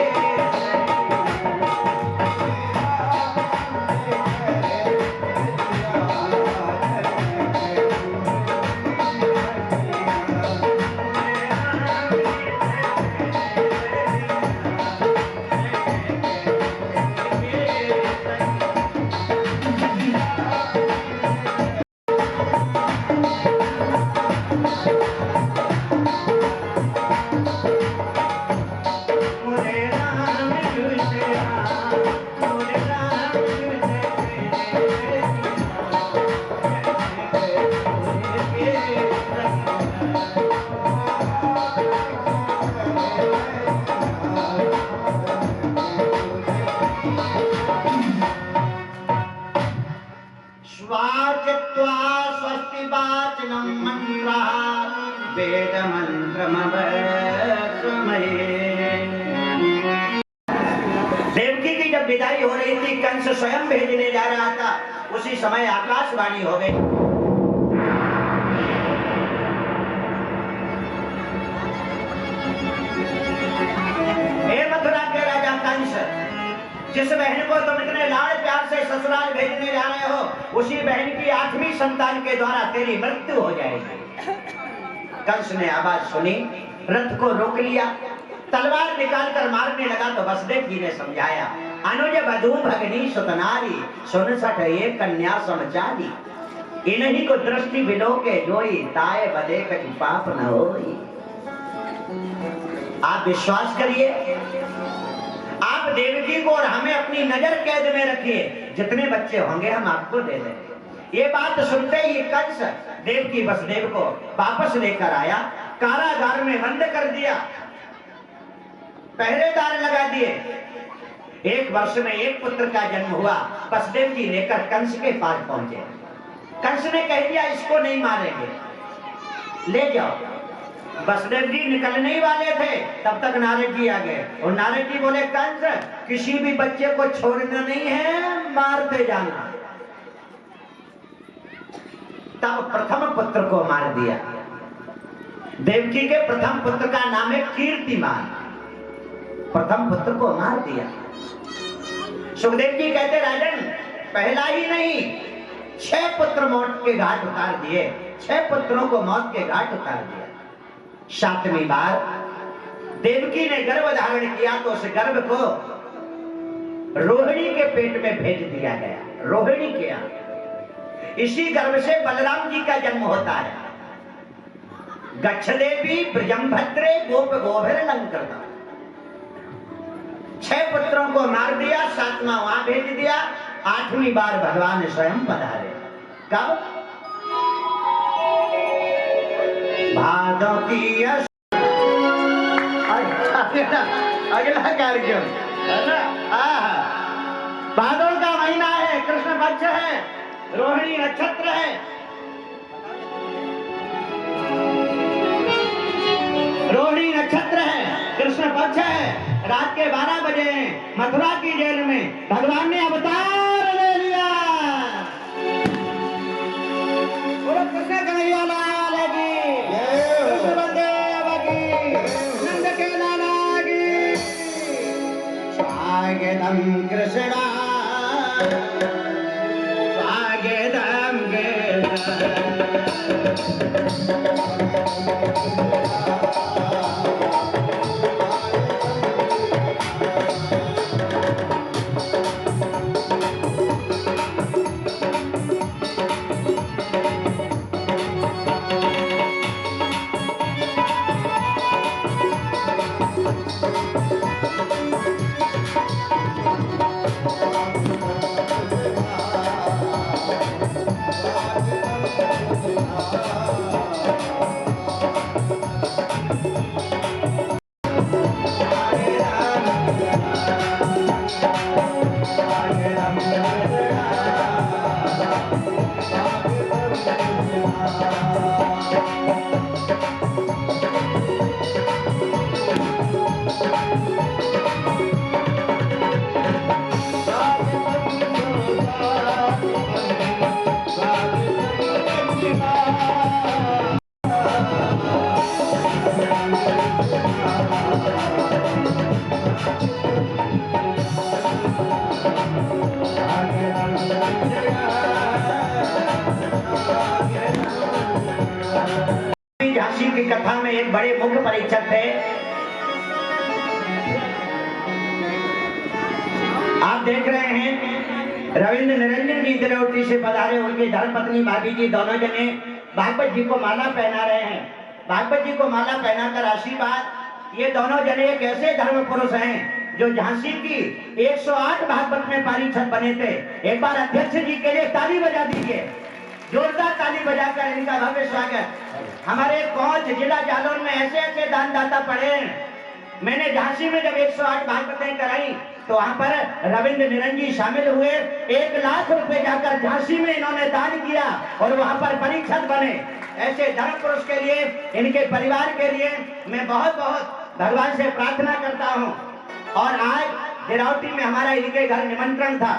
देवकी की जब विदाई हो रही थी, कंस स्वयं भेजने जा रहा था, उसी समय आकाशवाणी हो गई। हे मथुरा के राजा कंस, जिस बहन को तुम इतने लाड़ प्यार से ससुराल भेजने जा रहे हो, उसी बहन की 8वीं संतान के द्वारा तेरी मृत्यु हो जाएगी। कंस ने आवाज सुनी, रथ को रोक लिया, तलवार निकालकर मारने लगा तो वसुदेव जी ने समझाया, अनुज वधू भगनी सुतनारी सुन सठ एक कन्या समचारी। इन्हीं को दृष्टि बिलो के जोई ताए बदे कहीं पाप न होई। आप विश्वास करिए, आप देवकी को और हमें अपनी नजर कैद में रखिए, जितने बच्चे होंगे हम आपको दे देंगे। ये बात सुनते ही कंस देवकी वसुदेव को वापस लेकर आया, कारागार में बंद कर दिया, पहरेदार लगा दिए। 1 वर्ष में 1 पुत्र का जन्म हुआ। वसुदेव जी लेकर कंस के पास पहुंचे। कंस ने कह दिया इसको नहीं मारेंगे, ले जाओ। वसुदेव जी निकलने ही वाले थे, तब तक नारद जी आ गए और नारद जी बोले कंस किसी भी बच्चे को छोड़ना नहीं है, मारते जाना। तब प्रथम पुत्र को मार दिया। देवकी के प्रथम पुत्र का नाम है कीर्तिमान। प्रथम पुत्र को मार दिया। सुखदेव जी कहते राजन पहला ही नहीं 6 पुत्र मौत के घाट उतार दिए, 6 पुत्रों को मौत के घाट उतार दिया। 7वीं बार देवकी ने गर्भ धारण किया तो उस गर्भ को रोहिणी के पेट में भेज दिया गया। रोहिणी किया, इसी गर्भ से बलराम जी का जन्म होता है। गच्छदेवी ब्रजमभद्रे गोप गोभर लंकृता। 6 पुत्रों को मार दिया, 7वां वहां भेज दिया। 8वीं बार भगवान स्वयं पधारे। कब? भादों की अगला कार्यक्रम है ना। भादों का महीना है, कृष्ण पक्ष है, रोहिणी नक्षत्र है। रोहिणी नक्षत्र है, कृष्ण पक्ष है, रात के 12 बजे मथुरा की जेल में भगवान ने अवतार ले लिया। बोलो कृष्ण कन्हैया लाल की, कृष्ण बलदेव की, नंद के लाला की। स्वागतम कृष्णा, स्वागतम कृष्ण। झांसी की कथा में एक बड़े मुख्य परीक्षक थे। आप देख रहे हैं रविंद्र निरंजन जी दिलौटी से पधारे, उनकी धर्मपत्नी भाभी जी दोनों जने भागवत जी को माला पहना रहे हैं। भागवत जी को माला पहनाकर आशीर्वाद। ये दोनों जने एक ऐसे धर्म पुरुष हैं जो झांसी की 108 भागवत में पारीक्षक बने थे। एक बार अध्यक्ष जी के लिए ताली बजा दीजिए, जोरदार ताली बजाकर इनका भव्य स्वागत। हमारे पहुंच जिला जालौन में ऐसे ऐसे दानदाता पड़े। मैंने झांसी में जब 108 भागवतें कराई तो वहां पर रविंद्र निरंजन जी शामिल हुए। 1 लाख रुपए जाकर झांसी में इन्होंने दान किया और वहां पर परीक्षक बने। ऐसे धर्म पुरुष के लिए, इनके परिवार के लिए मैं बहुत बहुत भगवान से प्रार्थना करता हूँ। और आज दिलौटी में हमारा इनके घर निमंत्रण था।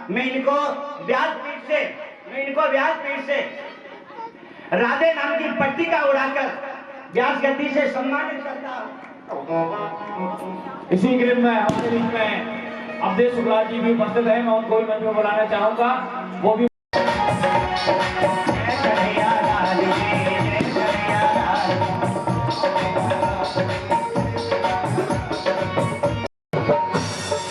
मैं इनको व्यासपीठ से राधे नाम की पट्टिका उड़ाकर व्यास गद्दी से सम्मानित करता हूँ। इसी क्रम में हमारे बीच में अवधेश शुक्ला जी भी उपस्थित है। मैं उनको भी मंच में बुलाना चाहूंगा। वो भी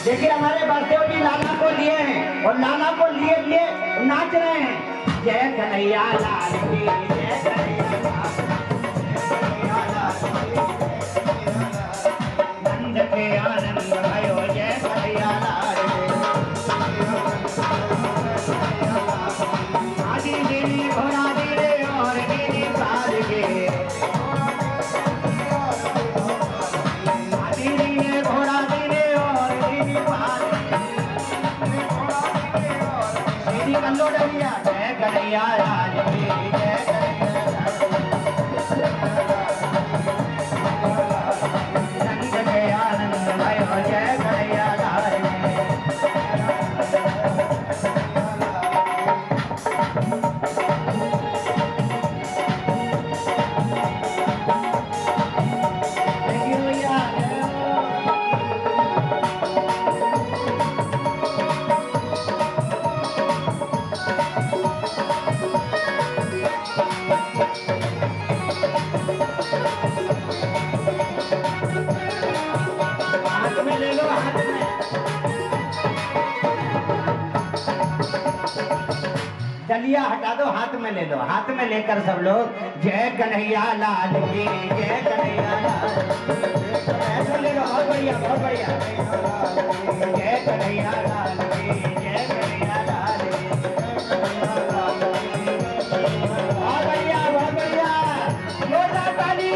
देखिए हमारे बलदेव जी लाला को लिए हैं और लाला को लिए लिए नाच रहे हैं। जय कन्हैया लाल की जय कन्हैया लाल नंद के आनंद भयो जय कन्हैया लाल आदि दीनी घोड़ा दीने और दीनी प्राद के आदि दीने घोड़ा दीने और दीनी प्राद दीनी कल्लो डरिया जय कन्हैया लाल की जय नंद के आनंद भयो जय कन्हैया लाल हाथ में ले लो हाथ में डलिया हटा दो हाथ में ले लो हाथ में लेकर सब लोग जय कन्हैया लाल की जय कन्हैया लाल ऐसा ले लो बहुत बढ़िया जय कन्हैया लाल की जय कन्हैया लाल की बहुत बढ़िया जोरदार ताली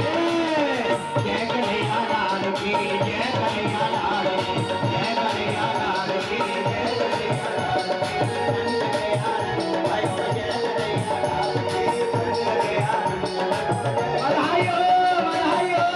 जय कन्हैया लाल की जय कन्हैया लाल जय कन्हैया लाल की जय कन्हैया लाल नंद के आनंद भयो जय कन्हैया लाल नंद के आनंद बधाई हो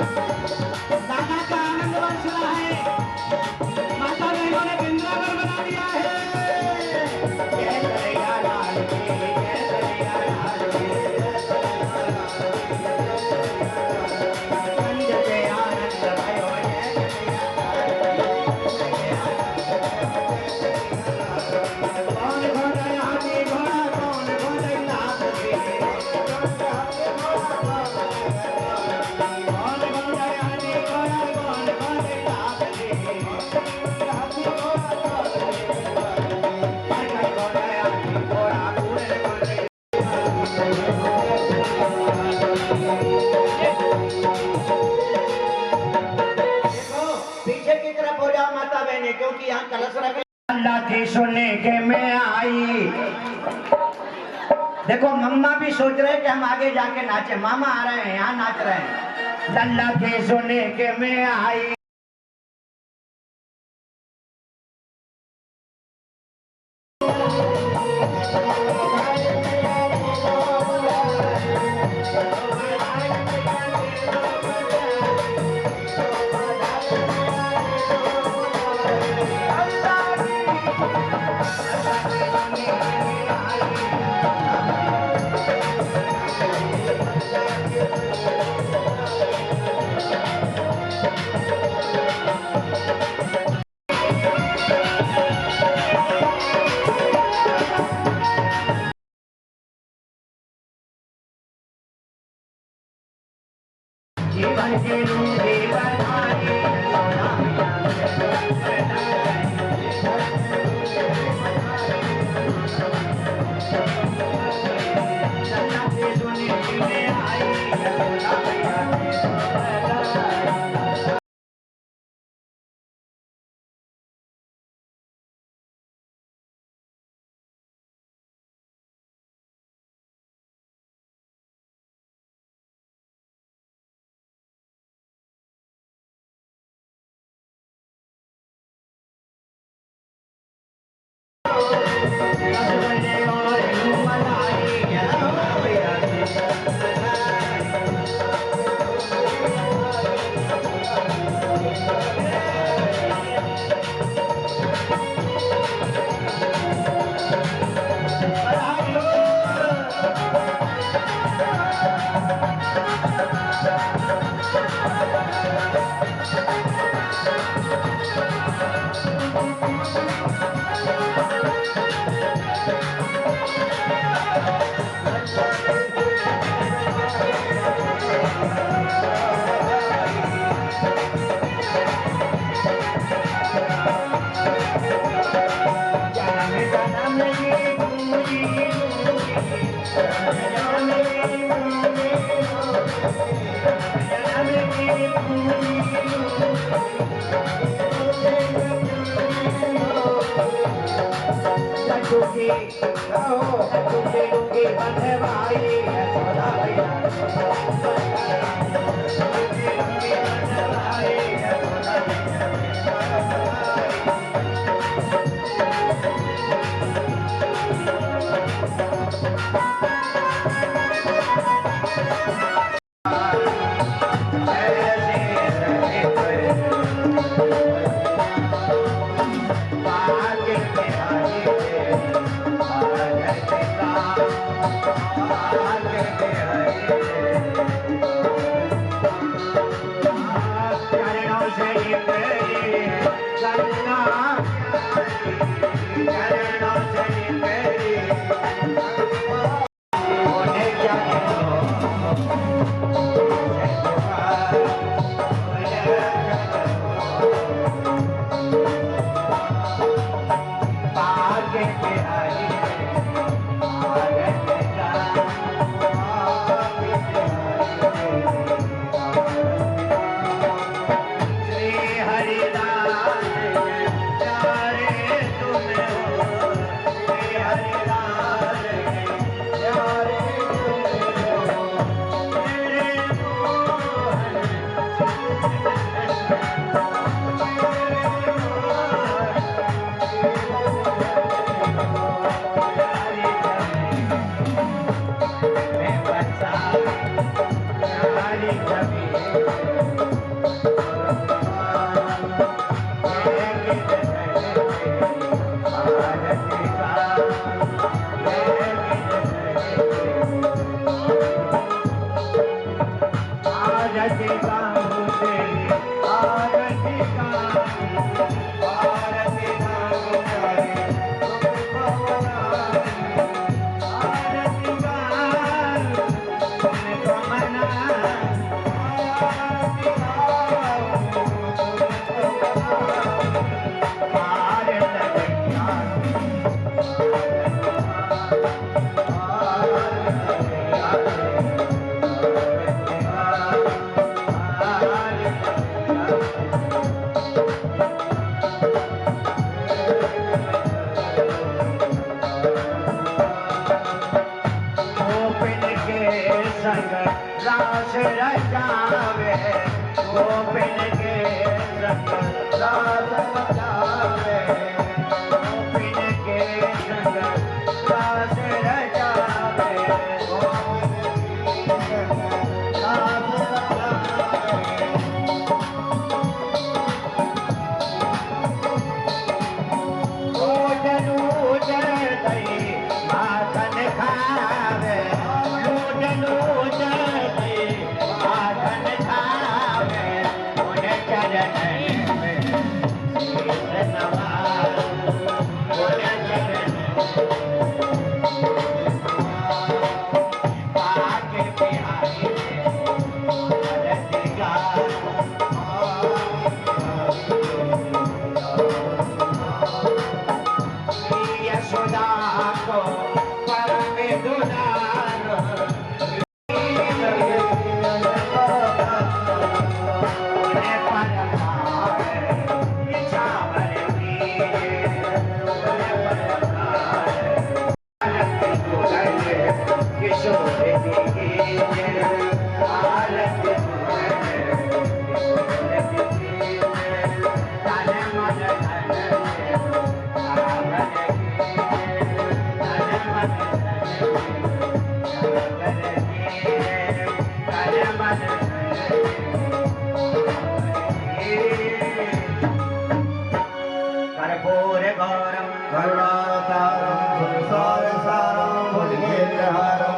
दादा का आनंद बरस रहा है माता बहनों ने वृंदावन बना दिया है जय कन्हैया लाल की जय कन्हैया लाल की नंद के आनंद भयो जय कन्हैया लाल कौन घोड़ा हाथी घोड़ा कौन घोड़े लाल की कौन घोड़ा हाथी घोड़ा कौन घोड़े लाल की हाथी घोड़ा हाथी घोड़ा पूरे घोड़े देखो पीछे की तरफ हो जाओ माता बहने क्योंकि यहाँ कलश रखे अल्लाह की सुनने के में आई देखो मम्मा भी सोच रहे कि हम आगे जाके नाचे मामा आ रहे हैं यहाँ नाच रहे हैं लल्ला के सुनने के में आई दातारं संसार सारं भुजगेन्द्रहारं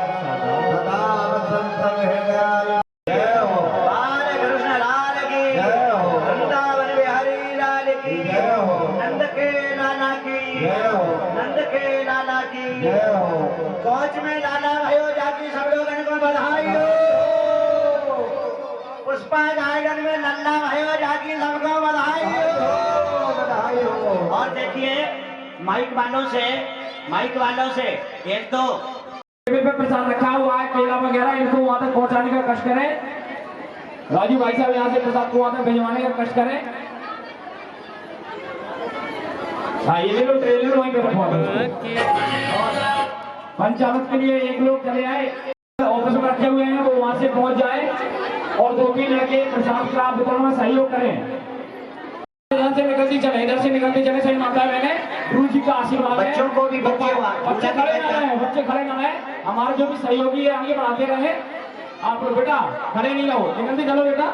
सदा वसन्तं हृदयाय। जय हो बाल कृष्ण लाल की जय हो वृंदावन बिहारी लाल की जय हो नंद के लाला की जय हो नंद के लाला की जय हो कोच में लाला भयो जाकी सब लोग इनको बधाई हो। पुष्पा गार्डन में नन्ना भयो जाकी सबको बधाई हो। बधाई हो। और देखिए माइक वालों से एक तो टेबल पे प्रसाद रखा हुआ है, केला वगैरह, इनको वहां तक पहुंचाने का कष्ट करें। राजू भाई साहब यहाँ से प्रसाद को वहां तक भिजवाने का कष्ट करें। हाँ, ये ले लो, ट्रेलर वहीं पे रखवा दो। पंचामृत के लिए एक लोग चले आए, ऑफिस में रखे हुए हैं, वो वहां से पहुंच जाए और 2-3 लड़के प्रसाद का वितरण में सहयोग करें। इधर से निकलती चले, इधर से निकलती चले। सही माता मैंने गुरु जी का आशीर्वाद है। बच्चों को भी बच्चे खड़े ना रहे, बच्चे खड़े ना रहे। हमारे जो भी सहयोगी है आगे बढ़ाते रहे। आप लोग बेटा खड़े नहीं रहो, निकलते चलो बेटा।